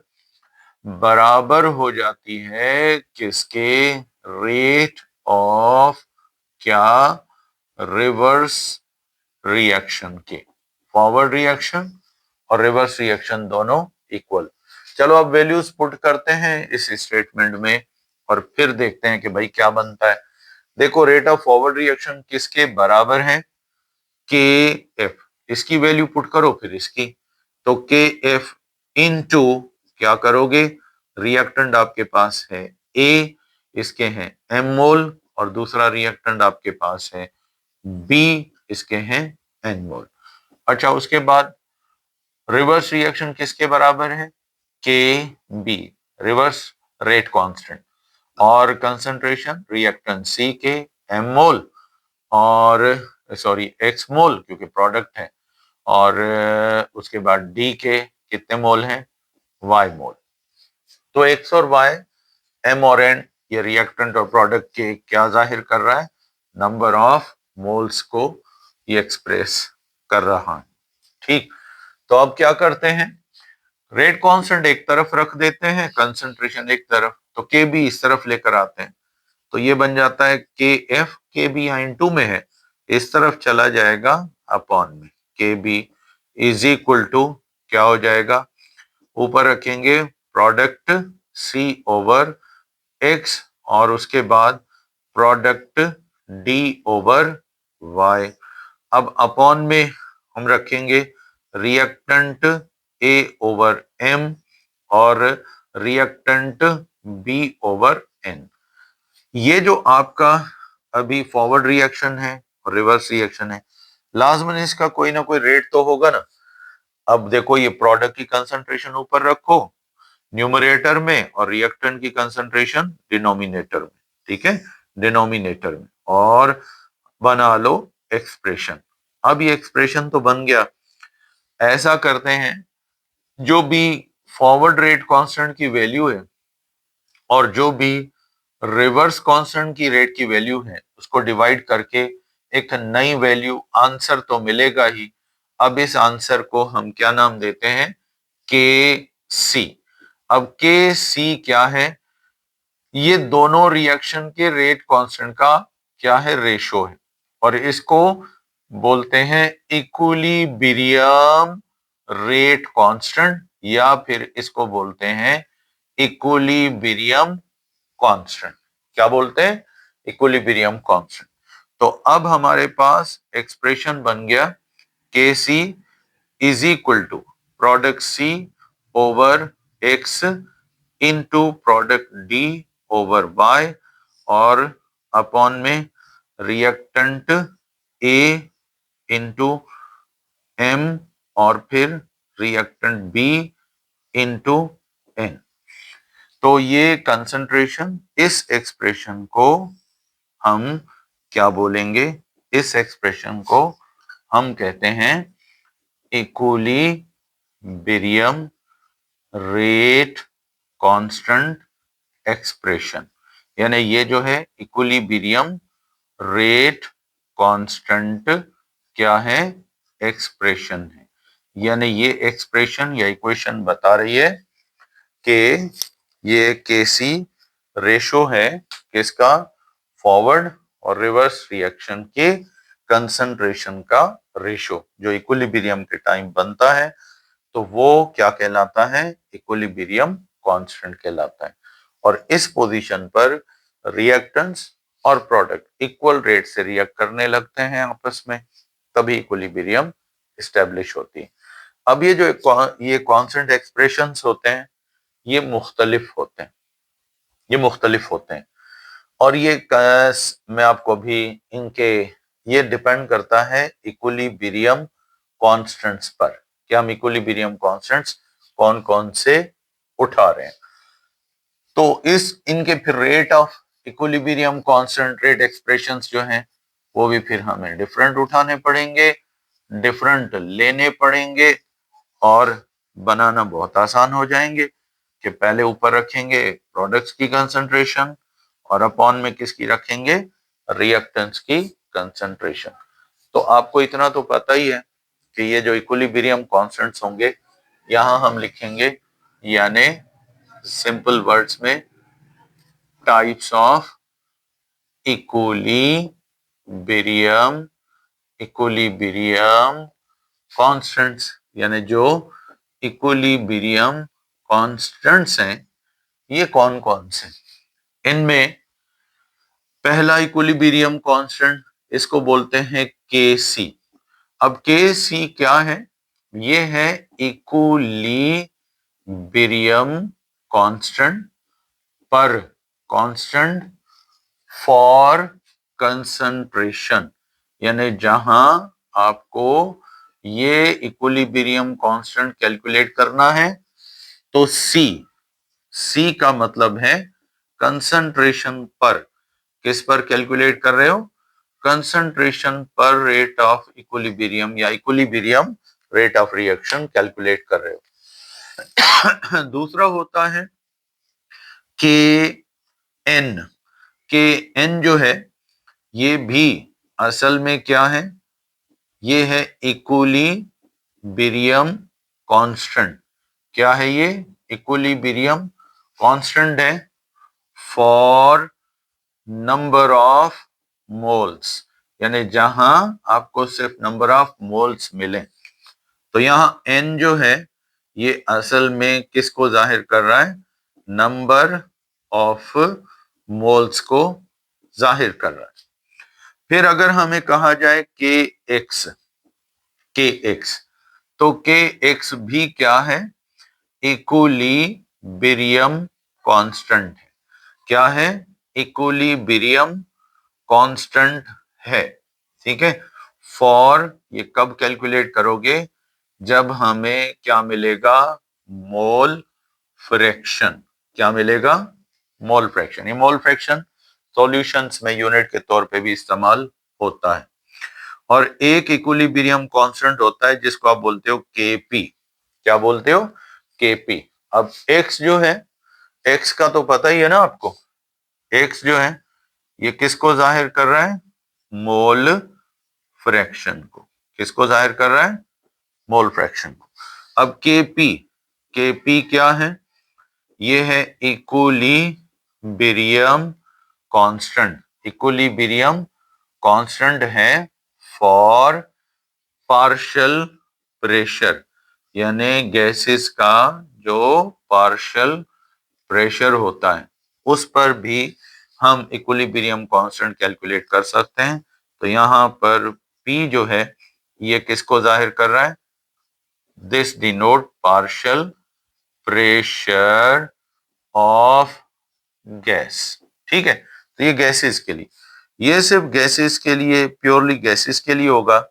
बराबर हो जाती है किसके, रेट ऑफ क्या, रिवर्स रिएक्शन के। फॉरवर्ड रिएक्शन और रिवर्स रिएक्शन दोनों इक्वल। चलो अब वैल्यूज पुट करते हैं इस स्टेटमेंट में और फिर देखते हैं कि भाई क्या बनता है। देखो रेट ऑफ फॉरवर्ड रिएक्शन किसके बराबर है, के एफ, इसकी वैल्यू पुट करो फिर इसकी, तो के एफ इनटू क्या करोगे, रिएक्टेंट आपके पास है ए, इसके हैं एम मोल, और दूसरा रिएक्टेंट आपके पास है बी, इसके हैं एन मोल। अच्छा, उसके बाद रिवर्स रिएक्शन किसके बराबर है, के बी, रिवर्स रेट कांस्टेंट, और कंसंट्रेशन रिएक्टेंट सी के एम मोल और सॉरी एक्स मोल क्योंकि प्रोडक्ट है, और उसके बाद डी के कितने मोल हैं, वाई मोल। तो एक्स और वाई, एम और एन, ये रिएक्टेंट और प्रोडक्ट के क्या जाहिर कर रहा है, नंबर ऑफ मोल्स को ये एक्सप्रेस कर रहा है। ठीक, तो अब क्या करते हैं, रेट कांस्टेंट एक तरफ रख देते हैं, कंसंट्रेशन एक तरफ, तो के बी इस तरफ लेकर आते हैं, तो ये बन जाता है के एफ, के बी यहाँ इनटू में है, इस तरफ चला जाएगा अपॉन में, के बी इज इक्वल टू क्या हो जाएगा, ऊपर रखेंगे प्रोडक्ट सी ओवर एक्स और उसके बाद प्रोडक्ट डी ओवर वाई। अब अपॉन में हम रखेंगे रिएक्टेंट ए ओवर एम और रिएक्टेंट बी ओवर एन। ये जो आपका अभी फॉरवर्ड रिएक्शन है और रिवर्स रिएक्शन है, लाजमन इसका कोई ना कोई रेट तो होगा ना। अब देखो ये प्रोडक्ट की कंसंट्रेशन ऊपर रखो न्यूमरेटर में और रिएक्टेंट की कंसंट्रेशन डिनोमिनेटर में, ठीक है, डिनोमिनेटर में, और बना लो एक्सप्रेशन। अब ये एक्सप्रेशन तो बन गया। ऐसा करते हैं, जो भी फॉरवर्ड रेट कांस्टेंट की वैल्यू है और जो भी रिवर्स कांस्टेंट की रेट की वैल्यू है उसको डिवाइड करके एक नई वैल्यू आंसर तो मिलेगा ही। अब इस आंसर को हम क्या नाम देते हैं, के सी। अब के सी क्या है, ये दोनों रिएक्शन के रेट कांस्टेंट का क्या है, रेशो है, और इसको बोलते हैं इक्विलिब्रियम रेट कांस्टेंट या फिर इसको बोलते हैं इक्विलिब्रियम कांस्टेंट। क्या बोलते हैं? Equilibrium constant. तो अब हमारे पास एक्सप्रेशन बन गया K C is equal to product C over X into product D over Y और अपॉन में रिएक्टेंट ए इंटू एम और फिर रिएक्टेंट बी इंटू एन। तो ये कंसंट्रेशन, इस एक्सप्रेशन को हम क्या बोलेंगे? इस एक्सप्रेशन को हम कहते हैं इक्विलिब्रियम रेट कांस्टेंट एक्सप्रेशन। यानी ये जो है इक्विलिब्रियम रेट कांस्टेंट क्या है? एक्सप्रेशन है। यानी ये एक्सप्रेशन या इक्वेशन बता रही है कि ये केसी रेशो है किसका? फॉरवर्ड और रिवर्स रिएक्शन के कंसंट्रेशन का रेशो जो इक्विलिब्रियम के टाइम बनता है, तो वो क्या कहलाता है? इक्विलिब्रियम कांस्टेंट कहलाता है। और इस पोजीशन पर रिएक्टेंट्स और प्रोडक्ट इक्वल रेट से रिएक्ट करने लगते हैं आपस में, तभी इक्विलिब्रियम एस्टेब्लिश होती है। अब ये जो ये कांस्टेंट एक्सप्रेशंस होते हैं, ये मुख्तलिफ होते हैं, ये मुख्तलिफ होते हैं। और ये मैं आपको अभी इनके, ये डिपेंड करता है इक्विलिब्रियम कांस्टेंट्स पर कि हम इक्विलिब्रियम कांस्टेंट्स कौन कौन से उठा रहे हैं। तो इस इनके फिर rate of equilibrium constant rate expressions जो हैं वो भी फिर हमें डिफरेंट उठाने पड़ेंगे, डिफरेंट लेने पड़ेंगे और बनाना बहुत आसान हो जाएंगे कि पहले ऊपर रखेंगे प्रोडक्ट्स की कंसंट्रेशन और अपॉन में किसकी रखेंगे? रिएक्टेंट्स की कंसंट्रेशन। तो आपको इतना तो पता ही है कि ये जो इक्विलिब्रियम कांस्टेंट्स होंगे यहां हम लिखेंगे, यानी सिंपल वर्ड्स में types of equilibrium equilibrium constants. यानी जो इक्विलिब्रियम कांस्टेंट्स हैं ये कौन कौन से? इनमें पहला इक्विलिब्रियम कांस्टेंट, इसको बोलते हैं के सी। अब के सी क्या है? ये है इक्विलिब्रियम कांस्टेंट पर कांस्टेंट फॉर कंसंट्रेशन। यानी जहां आपको ये इक्विलिब्रियम कांस्टेंट कैलकुलेट करना है तो सी, सी का मतलब है कंसंट्रेशन पर। किस पर कैलकुलेट कर रहे हो? कंसंट्रेशन पर रेट ऑफ इक्विलिब्रियम या equilibrium rate of reaction calculate कर रहे हो। दूसरा होता है के एन। के एन जो है ये भी असल में क्या है? ये है इक्विलिब्रियम कांस्टेंट। क्या है ये? इक्विलिब्रियम कांस्टेंट है फॉर नंबर ऑफ मोल्स। यानी जहां आपको सिर्फ नंबर ऑफ मोल्स मिले। तो यहां एन जो है ये असल में किसको जाहिर कर रहा है? नंबर ऑफ मोल्स को जाहिर कर रहा है। फिर अगर हमें कहा जाए के एक्स, के एक्स, तो के एक्स भी क्या है? इक्विलिब्रियम कांस्टेंट है। क्या है? इक्विलिब्रियम कांस्टेंट है। ठीक है। फॉर, ये कब कैलकुलेट करोगे? जब हमें क्या मिलेगा? Mole fraction. क्या मिलेगा? Mole fraction. ये मोल फ्रैक्शन सॉल्यूशंस में यूनिट के तौर पे भी इस्तेमाल होता है। और एक इक्विलिब्रियम कांस्टेंट होता है जिसको आप बोलते हो केपी। क्या बोलते हो? केपी। अब एक्स जो है, एक्स का तो पता ही है ना आपको। एक्स जो है ये किसको जाहिर कर रहा है? मोल फ्रैक्शन को। किसको जाहिर कर रहा है? मोल फ्रैक्शन को। अब केपी, केपी क्या है? ये है इक्विलिब्रियम कांस्टेंट। इक्विलिब्रियम कांस्टेंट है फॉर पार्शियल प्रेशर। यानी गैसेस का जो पार्शियल प्रेशर होता है उस पर भी हम इक्विलिब्रियम कांस्टेंट कैलकुलेट कर सकते हैं। तो यहाँ पर P जो है ये किसको जाहिर कर रहा है? This denote partial pressure of gas. ठीक है, तो ये गैसेस के लिए, ये सिर्फ गैसेस के लिए, प्योरली गैसेस के लिए होगा,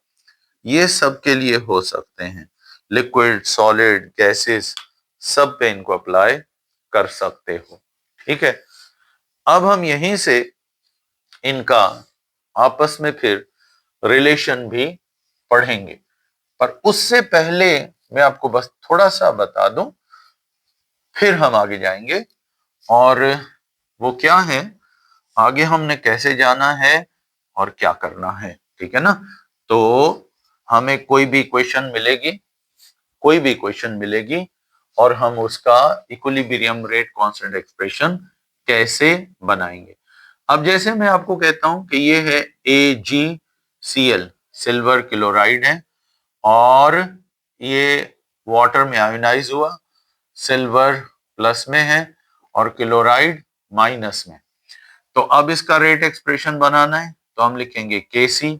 ये सब के लिए हो सकते हैं, लिक्विड सॉलिड गैसेस सब पे इनको अप्लाई कर सकते हो। ठीक है, अब हम यहीं से इनका आपस में फिर रिलेशन भी पढ़ेंगे, पर उससे पहले मैं आपको बस थोड़ा सा बता दूं, फिर हम आगे जाएंगे। और वो क्या है, आगे हमने कैसे जाना है और क्या करना है। ठीक है ना, तो हमें कोई भी क्वेश्चन मिलेगी, कोई भी क्वेश्चन मिलेगी और हम उसका इक्विलिब्रियम रेट कांस्टेंट एक्सप्रेशन कैसे बनाएंगे। अब जैसे मैं आपको कहता हूं कि ये है AgCl, सिल्वर क्लोराइड है, और ये वाटर में आयोनाइज हुआ, सिल्वर प्लस में है और क्लोराइड माइनस में। तो अब इसका रेट एक्सप्रेशन बनाना है तो हम लिखेंगे Kc।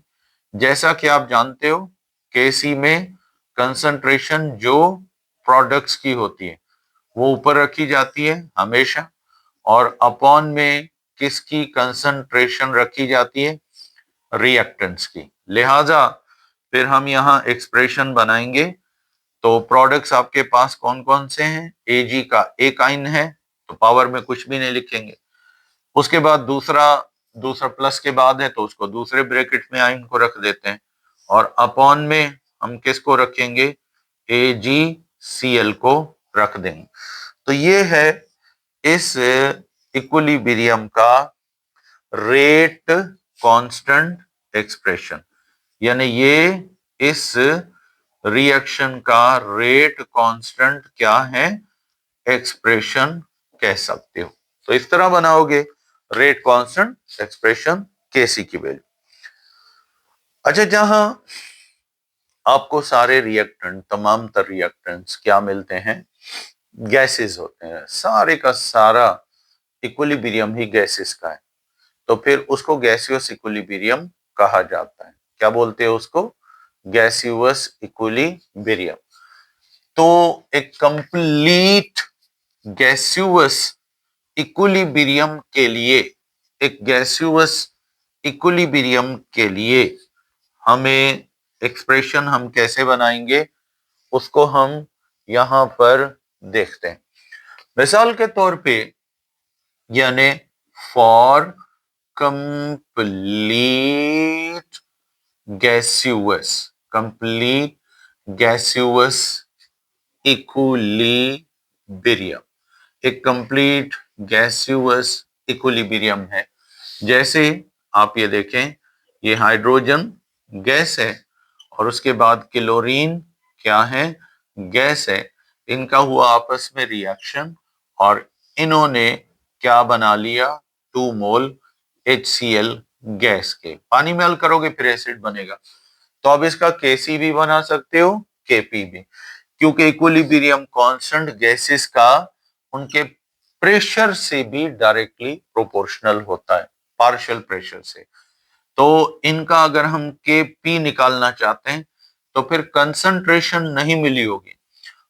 जैसा कि आप जानते हो Kc में कंसंट्रेशन जो प्रोडक्ट्स की होती है वो ऊपर रखी जाती है हमेशा, और अपॉन में किसकी कंसंट्रेशन रखी जाती है? रिएक्टेंट्स की। लिहाजा फिर हम यहाँ एक्सप्रेशन बनाएंगे। तो प्रोडक्ट्स आपके पास कौन कौन से हैं? Ag का एक आइन है तो पावर में कुछ भी नहीं लिखेंगे, उसके बाद दूसरा दूसरा प्लस के बाद है तो उसको दूसरे ब्रैकेट में आइन को रख देते हैं, और अपॉन में हम किसको रखेंगे? AgCl को रख देंगे। तो ये है इस इक्विलिब्रियम का रेट कांस्टेंट एक्सप्रेशन, यानी ये इस रिएक्शन का रेट कांस्टेंट क्या है, एक्सप्रेशन कह सकते हो। तो इस तरह बनाओगे रेट कांस्टेंट एक्सप्रेशन Kc की वैल्यू। अच्छा, जहां आपको सारे रिएक्टेंट, तमाम तर रिएक्टेंट्स क्या मिलते हैं? गैसेस होते हैं, सारे का सारा इक्विलिब्रियम ही गैसेस का है, तो फिर उसको गैसियस इक्विलिब्रियम कहा जाता है। क्या बोलते हैं उसको? Gaseous equilibrium. तो एक कंप्लीट गैसियस इक्विलिब्रियम के लिए, एक गैसियस इक्विलिब्रियम के लिए हमें एक्सप्रेशन हम कैसे बनाएंगे उसको हम यहां पर देखते हैं। मिसाल के तौर पे, यानी for complete complete gaseous equilibrium, एक कंप्लीट गैसियस इक्विलिब्रियम है। जैसे आप ये देखें, ये हाइड्रोजन गैस है और उसके बाद क्लोरीन क्या है? गैस है। इनका हुआ आपस में रिएक्शन और इन्होंने क्या बना लिया? 2 मोल HCl गैस के। पानी में हल करोगे फिर एसिड बनेगा। तो अब इसका Kc भी बना सकते हो, Kp भी, क्योंकि इक्विलिब्रियम कांस्टेंट गैसेस का उनके प्रेशर से भी डायरेक्टली प्रोपोर्शनल होता है, पार्शियल प्रेशर से। तो इनका अगर हम Kp निकालना चाहते हैं तो फिर कंसंट्रेशन नहीं मिली होगी,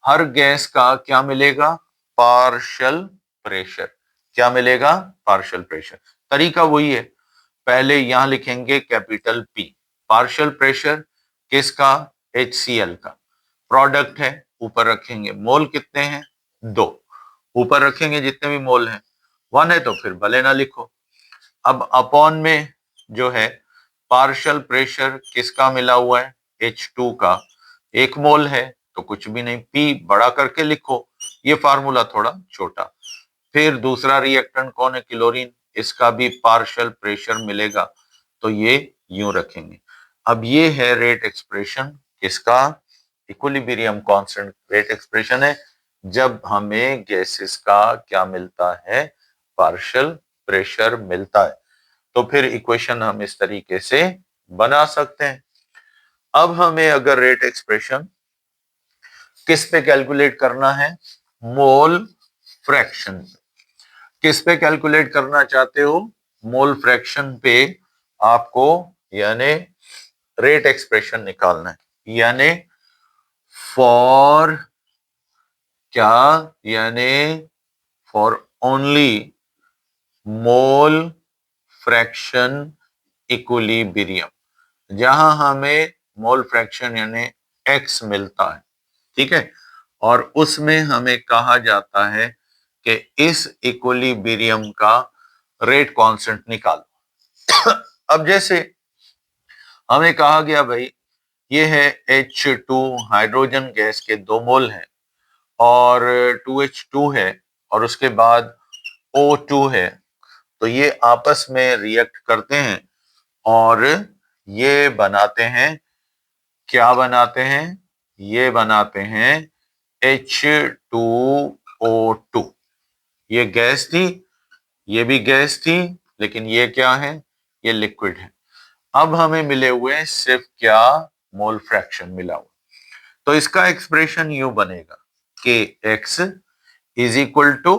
हर गैस का क्या मिलेगा? Partial pressure. क्या मिलेगा? Partial pressure. तरीका वही है, पहले यहां लिखेंगे कैपिटल P, पार्शियल प्रेशर किसका? HCl का। प्रोडक्ट है, ऊपर रखेंगे, मोल कितने हैं? 2, ऊपर रखेंगे जितने भी मोल हैं। 1 है तो फिर भले ना लिखो। अब अपॉन में जो है पार्शियल प्रेशर किसका मिला हुआ है? H2 का, 1 मोल है तो कुछ भी नहीं, P बड़ा करके लिखो, ये फार्मूला थोड़ा छोटा। फिर दूसरा रिएक्टेंट कौन है? क्लोरीन, इसका भी पार्शियल प्रेशर मिलेगा तो ये यूं रखेंगे। अब ये है रेट एक्सप्रेशन किसका? इक्विलिब्रियम कांस्टेंट रेट एक्सप्रेशन है जब हमें गैसेस का क्या मिलता है? पार्शियल प्रेशर मिलता है। तो फिर इक्वेशन हम इस तरीके से बना सकते हैं। अब हमें अगर रेट एक्सप्रेशन किस पे कैलकुलेट करना है? Mole fraction. किस पे कैलकुलेट करना चाहते हो? मोल फ्रैक्शन पे आपको यानी रेट एक्सप्रेशन निकालना है। यानी फॉर क्या? यानी for only mole fraction equilibrium, जहां हमें मोल फ्रैक्शन यानी एक्स मिलता है, ठीक है, और उसमें हमें कहा जाता है कि इस इक्विलिब्रियम का रेट कांस्टेंट निकालो। अब जैसे हमें कहा गया भाई ये है H2 हाइड्रोजन गैस के 2 मोल हैं और 2H2 है और उसके बाद O2 है, तो ये आपस में रिएक्ट करते हैं और ये बनाते हैं, क्या बनाते हैं? ये बनाते हैं H2O2। ये गैस थी, ये भी गैस थी, लेकिन ये क्या है? ये लिक्विड है। अब हमें मिले हुए हैं सिर्फ क्या? मोल फ्रैक्शन मिला हुआ। तो इसका एक्सप्रेशन यूं बनेगा कि x is equal to,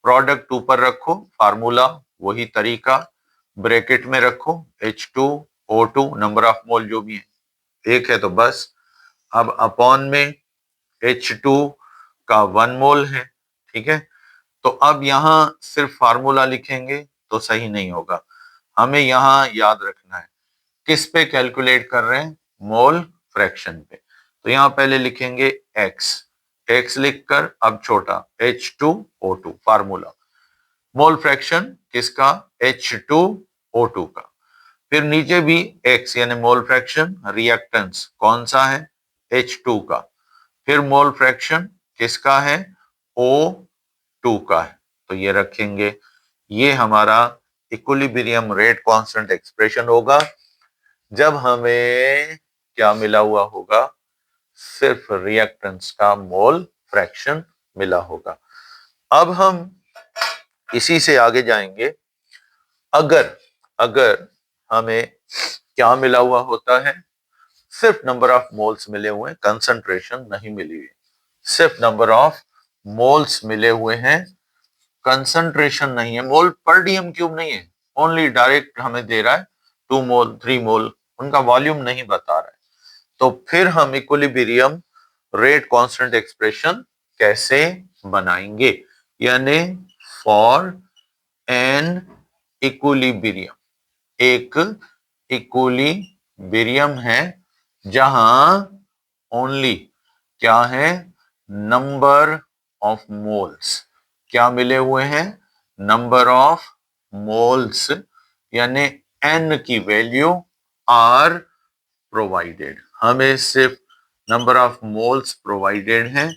product ऊपर रखो, फार्मूला वही तरीका, ब्रैकेट में रखो H2O2 नंबर ऑफ मोल जो भी है एक है तो बस। अब अपॉन में H2 का 1 मोल है, ठीक है। तो अब यहां सिर्फ फार्मूला लिखेंगे तो सही नहीं होगा, हमें यहां याद रखना है किस पे कैलकुलेट कर रहे हैं? मोल फ्रैक्शन पे। तो यहां पहले लिखेंगे x, x लिखकर अब छोटा H2O2 फार्मूला, मोल फ्रैक्शन किसका? H2O2 का। फिर नीचे भी x यानी मोल फ्रैक्शन, रिएक्टेंस कौन सा है? H2 का। फिर मोल फ्रैक्शन किसका है? O2 का है। तो ये रखेंगे, ये हमारा इक्विलिब्रियम रेट कांस्टेंट एक्सप्रेशन होगा जब हमें क्या मिला हुआ होगा? सिर्फ रिएक्टेंस का मोल फ्रैक्शन मिला होगा। अब हम इसी से आगे जाएंगे। अगर अगर हमें क्या मिला हुआ होता है? सिर्फ नंबर ऑफ मोल्स मिले हुए हैं, कंसंट्रेशन नहीं मिली हुई, सिर्फ नंबर ऑफ मोल्स मिले हुए हैं, कंसंट्रेशन नहीं है, मोल पर डीएम क्यूब नहीं है, ओनली डायरेक्ट हमें दे रहा है 2 मोल 3 मोल, उनका वॉल्यूम नहीं बता रहा है। तो फिर हम इक्विलिब्रियम रेट कांस्टेंट एक्सप्रेशन कैसे बनाएंगे? यानी फॉर एन इक्विलिब्रियम, एक इक्विलिब्रियम है जहां ओनली क्या है? नंबर ऑफ मोल्स क्या मिले हुए हैं? नंबर ऑफ मोल्स यानी n की वैल्यू आर प्रोवाइडेड, हमें सिर्फ नंबर ऑफ मोल्स प्रोवाइडेड हैं,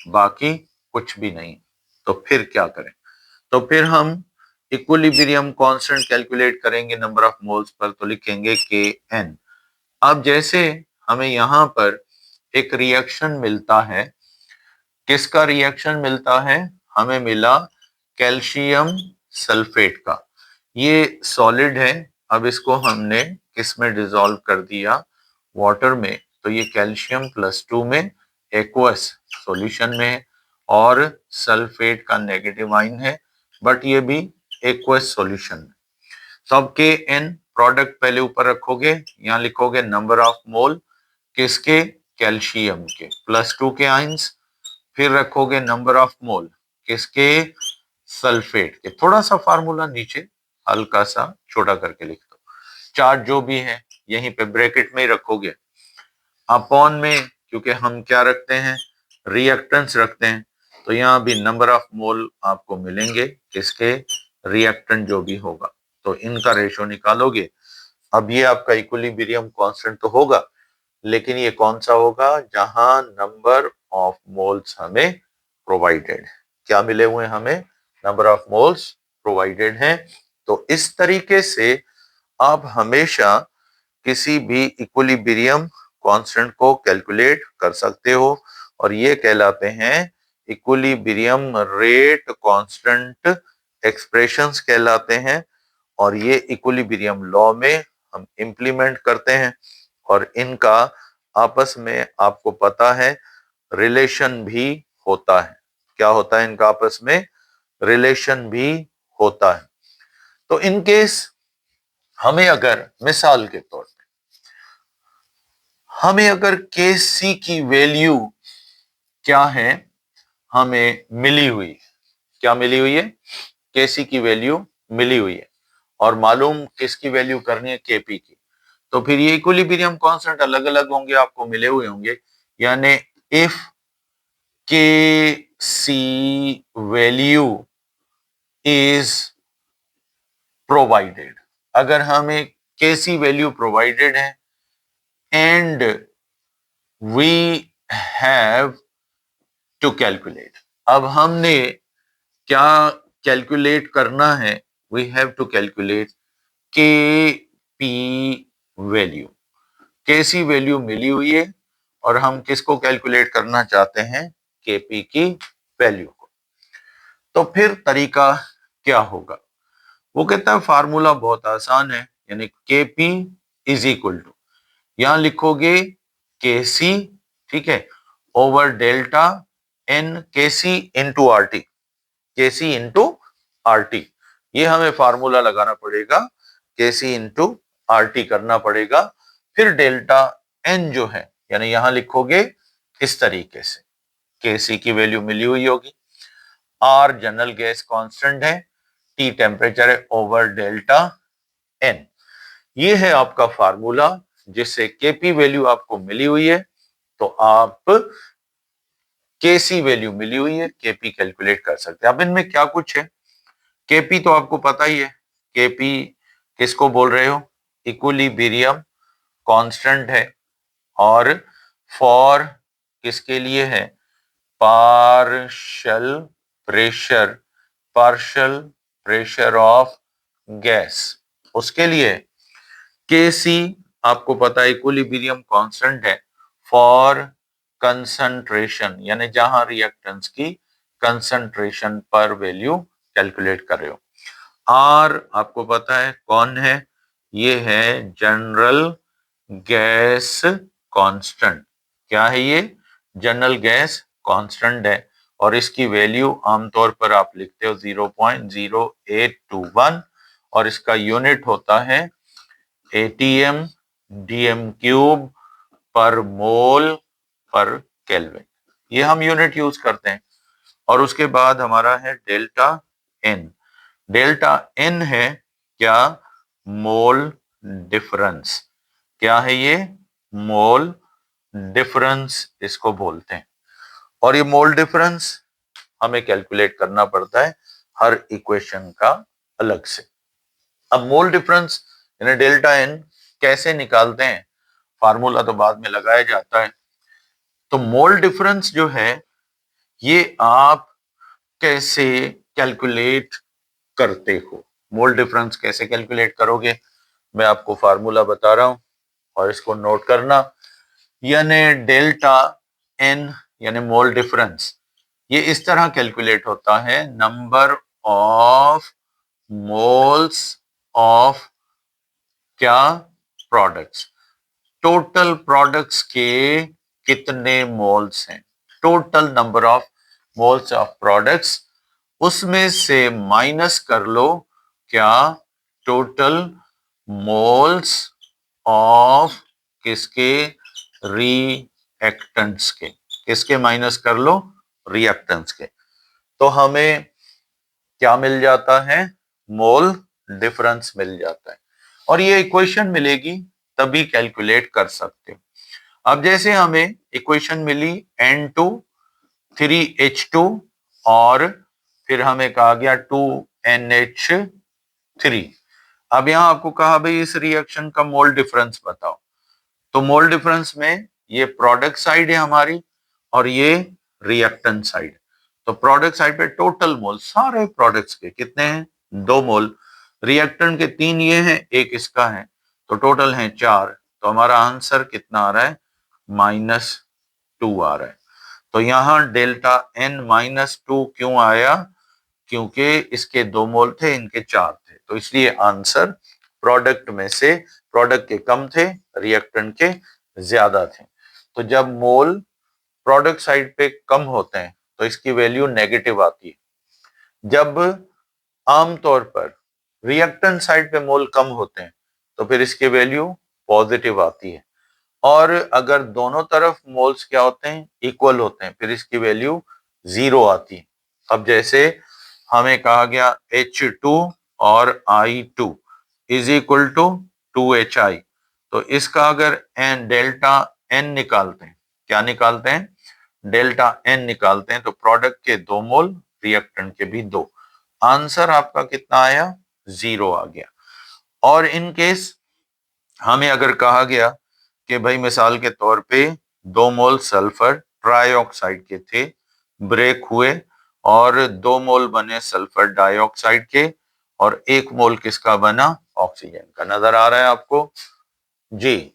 बाकी कुछ भी नहीं। तो फिर क्या करें? तो फिर हम इक्विलिब्रियम कांस्टेंट कैलकुलेट करेंगे नंबर ऑफ मोल्स पर, तो लिखेंगे Kn। अब जैसे हमें यहां पर एक रिएक्शन मिलता है, किसका रिएक्शन मिलता है? हमें मिला कैल्शियम सल्फेट का, ये सॉलिड है। अब इसको हमने किस में डिसॉल्व कर दिया? वाटर में। तो ये कैल्शियम +2 में एक्वस सॉल्यूशन में है और सल्फेट का नेगेटिव आयन है, बट ये भी एक्वस सॉल्यूशन में। तो अब के एन प्रोडक्ट पहले ऊपर रखोगे, यहाँ लिखोगे नंबर ऑफ मोल किसके? कैल्शियम के, +2 के आयंस। फिर रखोगे नंबर ऑफ मोल किसके? सल्फेट के। थोड़ा सा फार्मूला नीचे हल्का सा छोटा करके लिख दो, चार्ट जो भी है यहीं पे ब्रैकेट में ही रखोगे, अपॉन में क्योंकि हम क्या रखते हैं? रिएक्टेंस रखते हैं, तो यहाँ भी नंबर ऑफ मोल आपको मिलेंगे किसके? रिएक्टेंट जो भी होगा, तो इनका रेशो निकालोगे। अब ये आपका इक्विलिब्रियम कांस्टेंट तो होगा, लेकिन ये कौन सा होगा? जहां नंबर ऑफ मोल्स हमें प्रोवाइडेड, क्या मिले हुए हमें? नंबर ऑफ मोल्स प्रोवाइडेड हैं। तो इस तरीके से आप हमेशा किसी भी इक्विलिब्रियम कांस्टेंट को कैलकुलेट कर सकते हो और ये कहलाते हैं इक्विलिब्रियम रेट कांस्टेंट एक्सप्रेशंस कहलाते हैं। और ये इक्विलिब्रियम लॉ में हम इंप्लीमेंट करते हैं और इनका आपस में आपको पता है रिलेशन भी होता है। क्या होता है इनका आपस में? रिलेशन भी होता है। तो इन केस हमें अगर मिसाल के तौर पे हमें अगर Kc की वैल्यू क्या है हमें मिली हुई है, क्या मिली हुई है, Kc की वैल्यू मिली हुई है और मालूम किसकी वैल्यू करनी है, Kp की। तो फिर ये इक्विलिब्रियम कांस्टेंट अलग अलग होंगे, आपको मिले हुए होंगे, यानी if Kc value is provided, अगर हमें Kc वैल्यू प्रोवाइडेड है and we have to calculate, अब हमने क्या कैलकुलेट करना है, we have to calculate Kp value, Kc value मिली हुई है और हम किसको कैलकुलेट करना चाहते हैं, Kp की वैल्यू को। तो फिर तरीका क्या होगा, वो कहता है फार्मूला बहुत आसान है, यानी Kp इज इक्वल टू, यहां लिखोगे Kc, ठीक है, over delta n Kc into R T, Kc into R T, ये हमें फार्मूला लगाना पड़ेगा, Kc इंटू आर टी करना पड़ेगा। फिर डेल्टा n जो है, यानी यहां लिखोगे इस तरीके से, Kc की वैल्यू मिली हुई होगी, R जनरल गैस कांस्टेंट है, T टेम्परेचर है, ओवर डेल्टा n, ये है आपका फार्मूला जिससे Kp वैल्यू आपको मिली हुई है, तो आप Kc वैल्यू मिली हुई है, Kp कैलकुलेट कर सकते हैं। अब इनमें क्या कुछ है, Kp तो आपको पता ही है, Kp किसको बोल रहे हो, इक्विलिब्रियम कांस्टेंट है, और फॉर किसके लिए है, partial pressure, partial pressure of gas, उसके लिए Kc आपको पता है इक्विलिब्रियम कांस्टेंट है फॉर कंसंट्रेशन, यानी जहां रिएक्टेंस की कंसंट्रेशन पर वैल्यू कैलकुलेट कर रहे हो। R आपको पता है कौन है, ये है जनरल गैस कांस्टेंट, क्या है ये, जनरल गैस कांस्टेंट है, और इसकी वैल्यू आमतौर पर आप लिखते हो 0.0821 और इसका यूनिट होता है ATM DM क्यूब पर मोल पर केल्विन, ये हम यूनिट यूज करते हैं। और उसके बाद हमारा है डेल्टा एन, डेल्टा एन है क्या, मोल डिफरेंस, क्या है ये, मोल डिफरेंस इसको बोलते हैं, और ये मोल डिफरेंस हमें कैलकुलेट करना पड़ता है हर इक्वेशन का अलग से। अब मोल डिफरेंस यानी डेल्टा एन कैसे निकालते हैं, फार्मूला तो बाद में लगाया जाता है। तो मोल डिफरेंस जो है ये आप कैसे कैलकुलेट करते हो, मोल डिफरेंस कैसे कैलकुलेट करोगे, मैं आपको फार्मूला बता रहा हूं और इसको नोट करना, यानी डेल्टा एन यानी मोल डिफरेंस, ये इस तरह कैलकुलेट होता है, नंबर ऑफ मोल्स ऑफ क्या, प्रोडक्ट्स, टोटल प्रोडक्ट्स के कितने मोल्स हैं, total number of moles of products, उसमें से माइनस कर लो क्या, टोटल मोल्स ऑफ किसके, रिएक्टेंट्स के, किसके माइनस कर लो, रिएक्टेंट्स के, तो हमें क्या मिल जाता है, मोल डिफरेंस मिल जाता है, और ये इक्वेशन मिलेगी तभी कैलकुलेट कर सकते हो। अब जैसे हमें इक्वेशन मिली N2 3H2 और फिर हमें कहा गया 2NH3, अब यहां आपको कहा भाई इस रिएक्शन का मोल डिफरेंस बताओ, तो मोल डिफरेंस में ये प्रोडक्ट साइड है हमारी और ये रिएक्टेंट साइड, तो प्रोडक्ट साइड पे टोटल मोल सारे प्रोडक्ट्स के कितने हैं, 2 मोल, रिएक्टेंट के 3 ये हैं, एक इसका है, तो टोटल है 4, तो हमारा आंसर कितना आ रहा है, -2 आ रहा है। तो यहां डेल्टा n -2 क्यों आया, क्योंकि इसके 2 मोल थे, इनके 4 थे, तो इसलिए आंसर प्रोडक्ट में से प्रोडक्ट के कम थे, रिएक्टेंट के ज्यादा थे। तो जब मोल प्रोडक्ट साइड पे कम होते हैं तो इसकी वैल्यू नेगेटिव आती है, जब आमतौर पर रिएक्टेंट साइड पे मोल कम होते हैं तो फिर इसकी वैल्यू पॉजिटिव आती है, और अगर दोनों तरफ मोल्स क्या होते हैं, इक्वल होते हैं, फिर इसकी वैल्यू 0 आती है। अब जैसे हमें कहा गया H2 और I2 is equal to 2HI, तो इसका अगर n डेल्टा n निकालते हैं, क्या निकालते हैं, डेल्टा n निकालते हैं, तो प्रोडक्ट के 2 मोल, रिएक्टेंट के भी 2, आंसर आपका कितना आया, 0 आ गया। और इन केस हमें अगर कहा गया कि भाई मिसाल के तौर पे 2 मोल सल्फर ट्राइऑक्साइड के थे, ब्रेक हुए और 2 मोल बने सल्फर डाइऑक्साइड के, और 1 मोल किसका बना, ऑक्सीजन का। नजर आ रहा है आपको जी?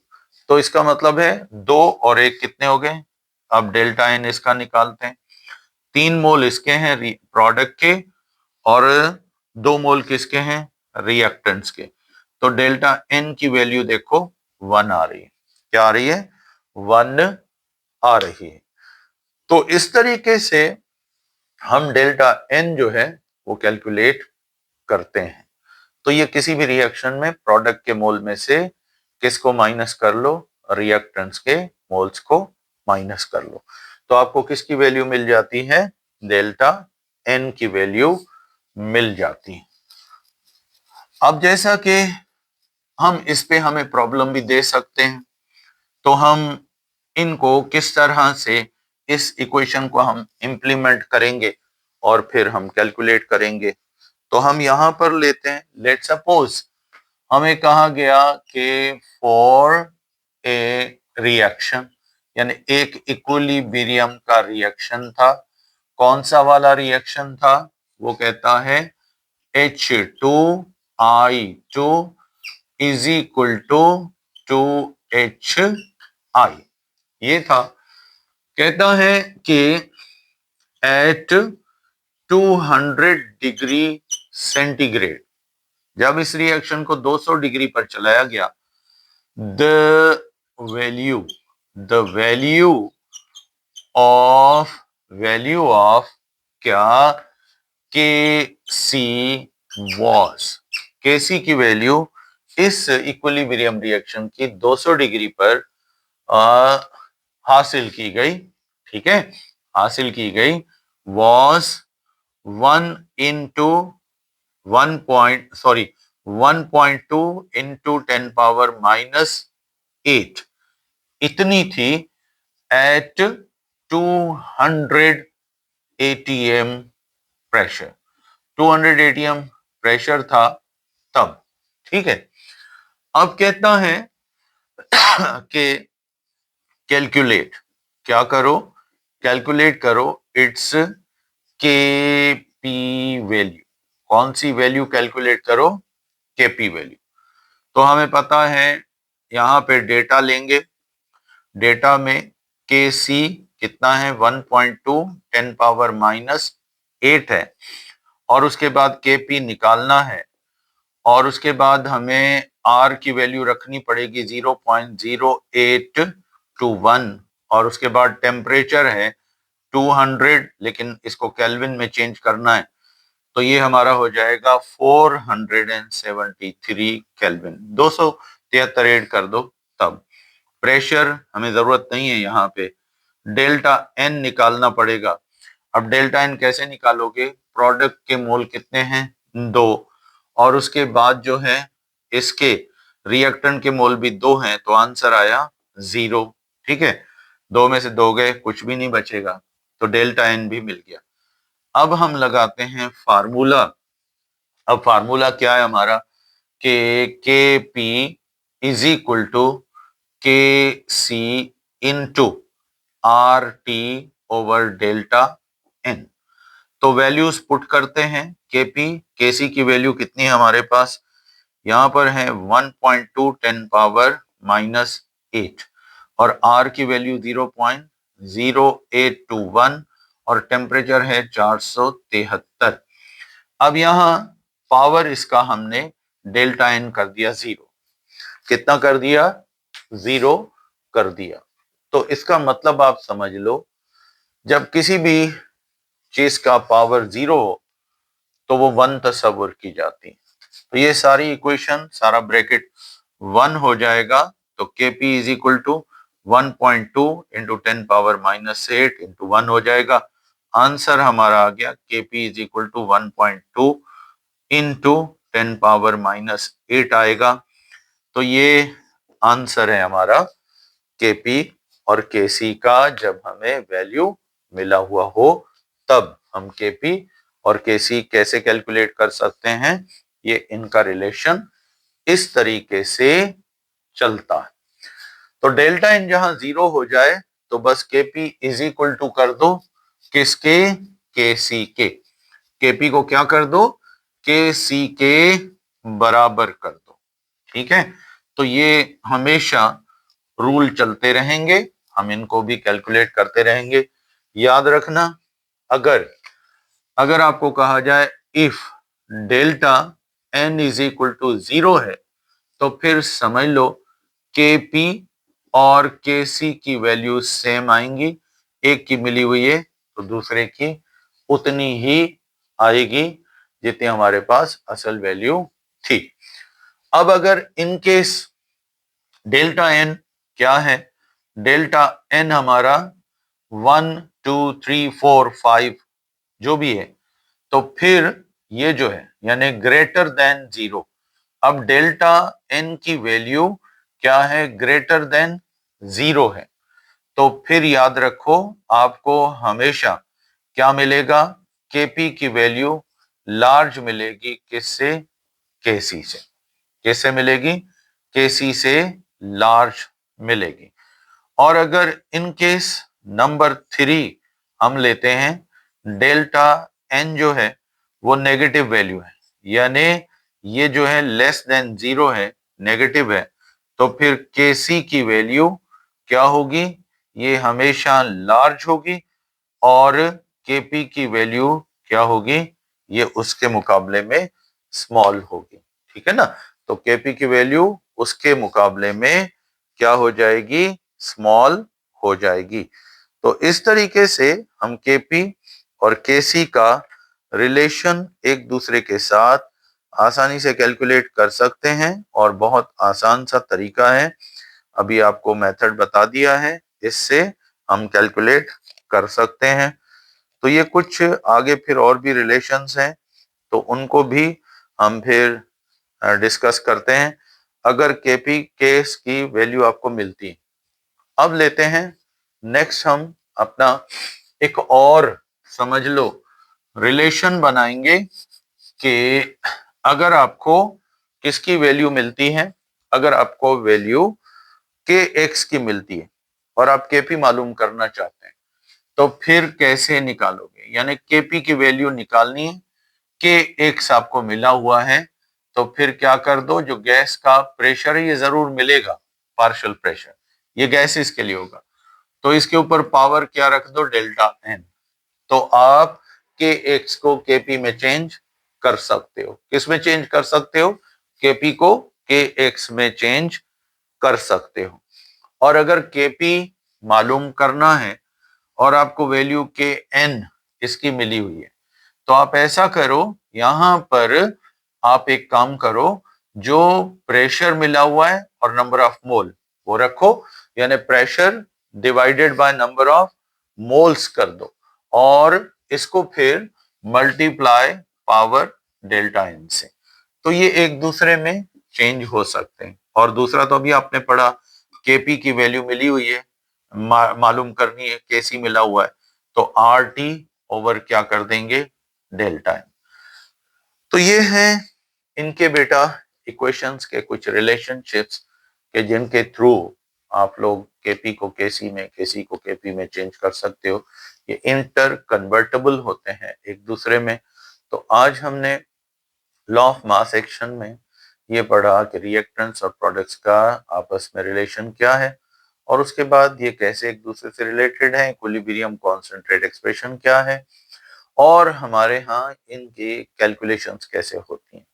तो इसका मतलब है 2 और 1 कितने हो गए, अब डेल्टा एन इसका निकालते हैं। 3 मोल इसके हैं प्रोडक्ट के, और 2 मोल किसके हैं, रिएक्टेंट्स के। तो डेल्टा एन की वैल्यू देखो 1 आ रही है। क्या आ रही है, 1 आ रही है। तो इस तरीके से हम डेल्टा एन जो है वो कैलकुलेट करते हैं। तो ये किसी भी रिएक्शन में प्रोडक्ट के मोल में से किसको माइनस कर लो, रिएक्टेंट्स के मोल्स को माइनस कर लो, तो आपको किसकी वैल्यू मिल जाती है, डेल्टा एन की वैल्यू मिल जाती है। अब जैसा कि हम इस पे हमें प्रॉब्लम भी दे सकते हैं, तो हम इनको किस तरह से इस इक्वेशन को हम इंप्लीमेंट करेंगे और फिर हम कैलकुलेट करेंगे। तो हम यहां पर लेते हैं, लेट सपोज हमें कहा गया कि फॉर ए रिएक्शन, यानी एक इक्विलिब्रियम का रिएक्शन था। कौन सा वाला रिएक्शन था, वो कहता है H2I2 is equal to 2HI। ये था, कहता है कि एट 200 डिग्री सेंटीग्रेड, जब इस रिएक्शन को 200 डिग्री पर चलाया गया, द वैल्यू ऑफ क्या, के सी वॉज, के सी की वैल्यू इस इक्विलिब्रियम रिएक्शन की 200 डिग्री पर हासिल की गई, ठीक है, हासिल की गई, वॉज 1.2 इंटू 10 पावर -8 इतनी थी at 200 ATM pressure. 200 ATM pressure था तब, ठीक है। अब कहता है कि कैलकुलेट, क्या करो, कैलकुलेट करो इट्स के पी वैल्यू। कौन सी वैल्यू कैलकुलेट करो, के पी वैल्यू। तो हमें पता है, यहां पे डेटा लेंगे, डेटा में के सी कितना है, 1.2 10 पावर -8 है, और उसके बाद के पी निकालना है, और उसके बाद हमें आर की वैल्यू रखनी पड़ेगी 0.0821, और उसके बाद टेम्परेचर है 200, लेकिन इसको केल्विन में चेंज करना है, तो ये हमारा हो जाएगा 473 केल्विन। 273 ऐड कर दो तब। प्रेशर हमें जरूरत नहीं है, यहाँ पे डेल्टा एन निकालना पड़ेगा। अब डेल्टा एन कैसे निकालोगे, प्रोडक्ट के मोल कितने हैं, 2, और उसके बाद जो है इसके रिएक्टेंट के मोल भी 2 हैं, तो आंसर आया 0, ठीक है। 2 में से 2 गए, कुछ भी नहीं बचेगा, तो डेल्टा एन भी मिल गया। अब हम लगाते हैं फार्मूला। अब फार्मूला क्या है हमारा, के P is equal to K C into R T over delta N. तो वैल्यूज पुट करते हैं, केपी, केसी की वैल्यू कितनी है हमारे पास, यहां पर है 1.2 10 पावर -8, और आर की वैल्यू 0.0821, और टेम्परेचर है 473। अब यहां पावर इसका हमने डेल्टा एन कर दिया 0। कितना कर दिया, 0 कर दिया। तो इसका मतलब आप समझ लो, जब किसी भी चीज का पावर 0 हो तो वो 1 तस्वुर की जाती है। तो ये सारी इक्वेशन, सारा ब्रैकेट 1 हो जाएगा। तो Kp is equal to 1.2 into 10 power minus 8 into 1 हो जाएगा। आंसर हमारा आ गया Kp is equal to 1.2 into 10 power minus 8 आएगा। तो ये आंसर है हमारा Kp और Kc का, जब हमें वैल्यू मिला हुआ हो तब हम Kp और Kc कैसे कैलकुलेट कर सकते हैं। ये इनका रिलेशन इस तरीके से चलता है। तो डेल्टा एन जहां 0 हो जाए तो बस Kp इज इक्वल टू कर दो किसके, Kc के। Kp को क्या कर दो, Kc के बराबर कर दो। ठीक है, तो ये हमेशा रूल चलते रहेंगे, हम इनको भी कैलकुलेट करते रहेंगे। याद रखना, अगर अगर आपको कहा जाए if delta n is equal to 0 है तो फिर समझ लो Kp और Kc की वैल्यू सेम आएंगी। एक की मिली हुई है तो दूसरे की उतनी ही आएगी जितनी हमारे पास असल वैल्यू थी। अब अगर इन केस डेल्टा एन क्या है, डेल्टा एन हमारा 1 2 3 4 5 जो भी है, तो फिर ये जो है यानी ग्रेटर देन 0। अब डेल्टा एन की वैल्यू क्या है, ग्रेटर देन 0 है। तो फिर याद रखो आपको हमेशा क्या मिलेगा, Kp की वैल्यू लार्ज मिलेगी किससे, Kc से। कैसे मिलेगी, Kc से लार्ज मिलेगी। और अगर इन केस नंबर 3 हम लेते हैं, डेल्टा एन जो है वो नेगेटिव वैल्यू है, यानी ये जो है लेस देन 0 है, नेगेटिव है, तो फिर Kc की वैल्यू क्या होगी, ये हमेशा लार्ज होगी। और Kp की वैल्यू क्या होगी, ये उसके मुकाबले में स्मॉल होगी। ठीक है ना, तो Kp की वैल्यू उसके मुकाबले में क्या हो जाएगी, स्मॉल हो जाएगी। तो इस तरीके से हम Kp और Kc का रिलेशन एक दूसरे के साथ आसानी से कैलकुलेट कर सकते हैं, और बहुत आसान सा तरीका है। अभी आपको मेथड बता दिया है, इससे हम कैलकुलेट कर सकते हैं। तो ये कुछ आगे फिर और भी रिलेशंस हैं, तो उनको भी हम फिर डिस्कस करते हैं अगर Kp केस की वैल्यू आपको मिलती है। अब लेते हैं नेक्स्ट, हम अपना एक और समझ लो रिलेशन बनाएंगे कि अगर आपको किसकी वैल्यू मिलती है, अगर आपको वैल्यू Kx की मिलती है और आप Kp मालूम करना चाहते हैं, तो फिर कैसे निकालोगे, यानी Kp की वैल्यू निकालनी है, Kx आपको मिला हुआ है, तो फिर क्या कर दो, जो गैस का प्रेशर है ये जरूर मिलेगा, पार्शियल प्रेशर, ये गैस इसके लिए होगा, तो इसके ऊपर पावर क्या रख दो, डेल्टा एन। तो आप Kx को Kp में चेंज कर सकते हो। किस में चेंज कर सकते हो, Kp को Kx में चेंज कर सकते हो। और अगर Kp मालूम करना है और आपको वैल्यू Kn इसकी मिली हुई है, तो आप ऐसा करो, यहां पर आप एक काम करो, जो प्रेशर मिला हुआ है और नंबर ऑफ मोल वो रखो, यानी pressure divided by number of moles कर दो, और इसको फिर मल्टीप्लाई पावर डेल्टा एन से। तो ये एक दूसरे में चेंज हो सकते हैं। और दूसरा तो अभी आपने पढ़ा, Kp की वैल्यू मिली हुई है, मालूम करनी है, Kc मिला हुआ है, तो आर टी ओवर क्या कर देंगे, डेल्टा एन। तो ये है इनके बेटा इक्वेशंस के कुछ रिलेशनशिप्स के जिनके थ्रू आप लोग Kp को Kc में, Kc को Kp में चेंज कर सकते हो। ये इंटर कन्वर्टेबल होते हैं एक दूसरे में। तो आज हमने लॉ ऑफ मास एक्शन में ये पढ़ा कि रिएक्टेंट्स और प्रोडक्ट्स का आपस में रिलेशन क्या है, और उसके बाद ये कैसे एक दूसरे से रिलेटेड है, इक्विलिब्रियम कॉन्सेंट्रेट एक्सप्रेशन क्या है, और हमारे यहाँ इनकी कैलकुलेशंस कैसे होती हैं।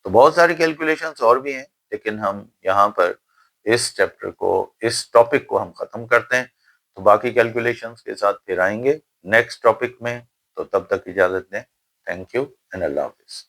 तो बहुत सारी कैलकुलेशंस और भी हैं, लेकिन हम यहाँ पर इस चैप्टर को, इस टॉपिक को हम खत्म करते हैं। तो बाकी कैलकुलेशंस के साथ फिर आएंगे नेक्स्ट टॉपिक में। तो तब तक इजाजत दें। Thank you and Allah Hafiz.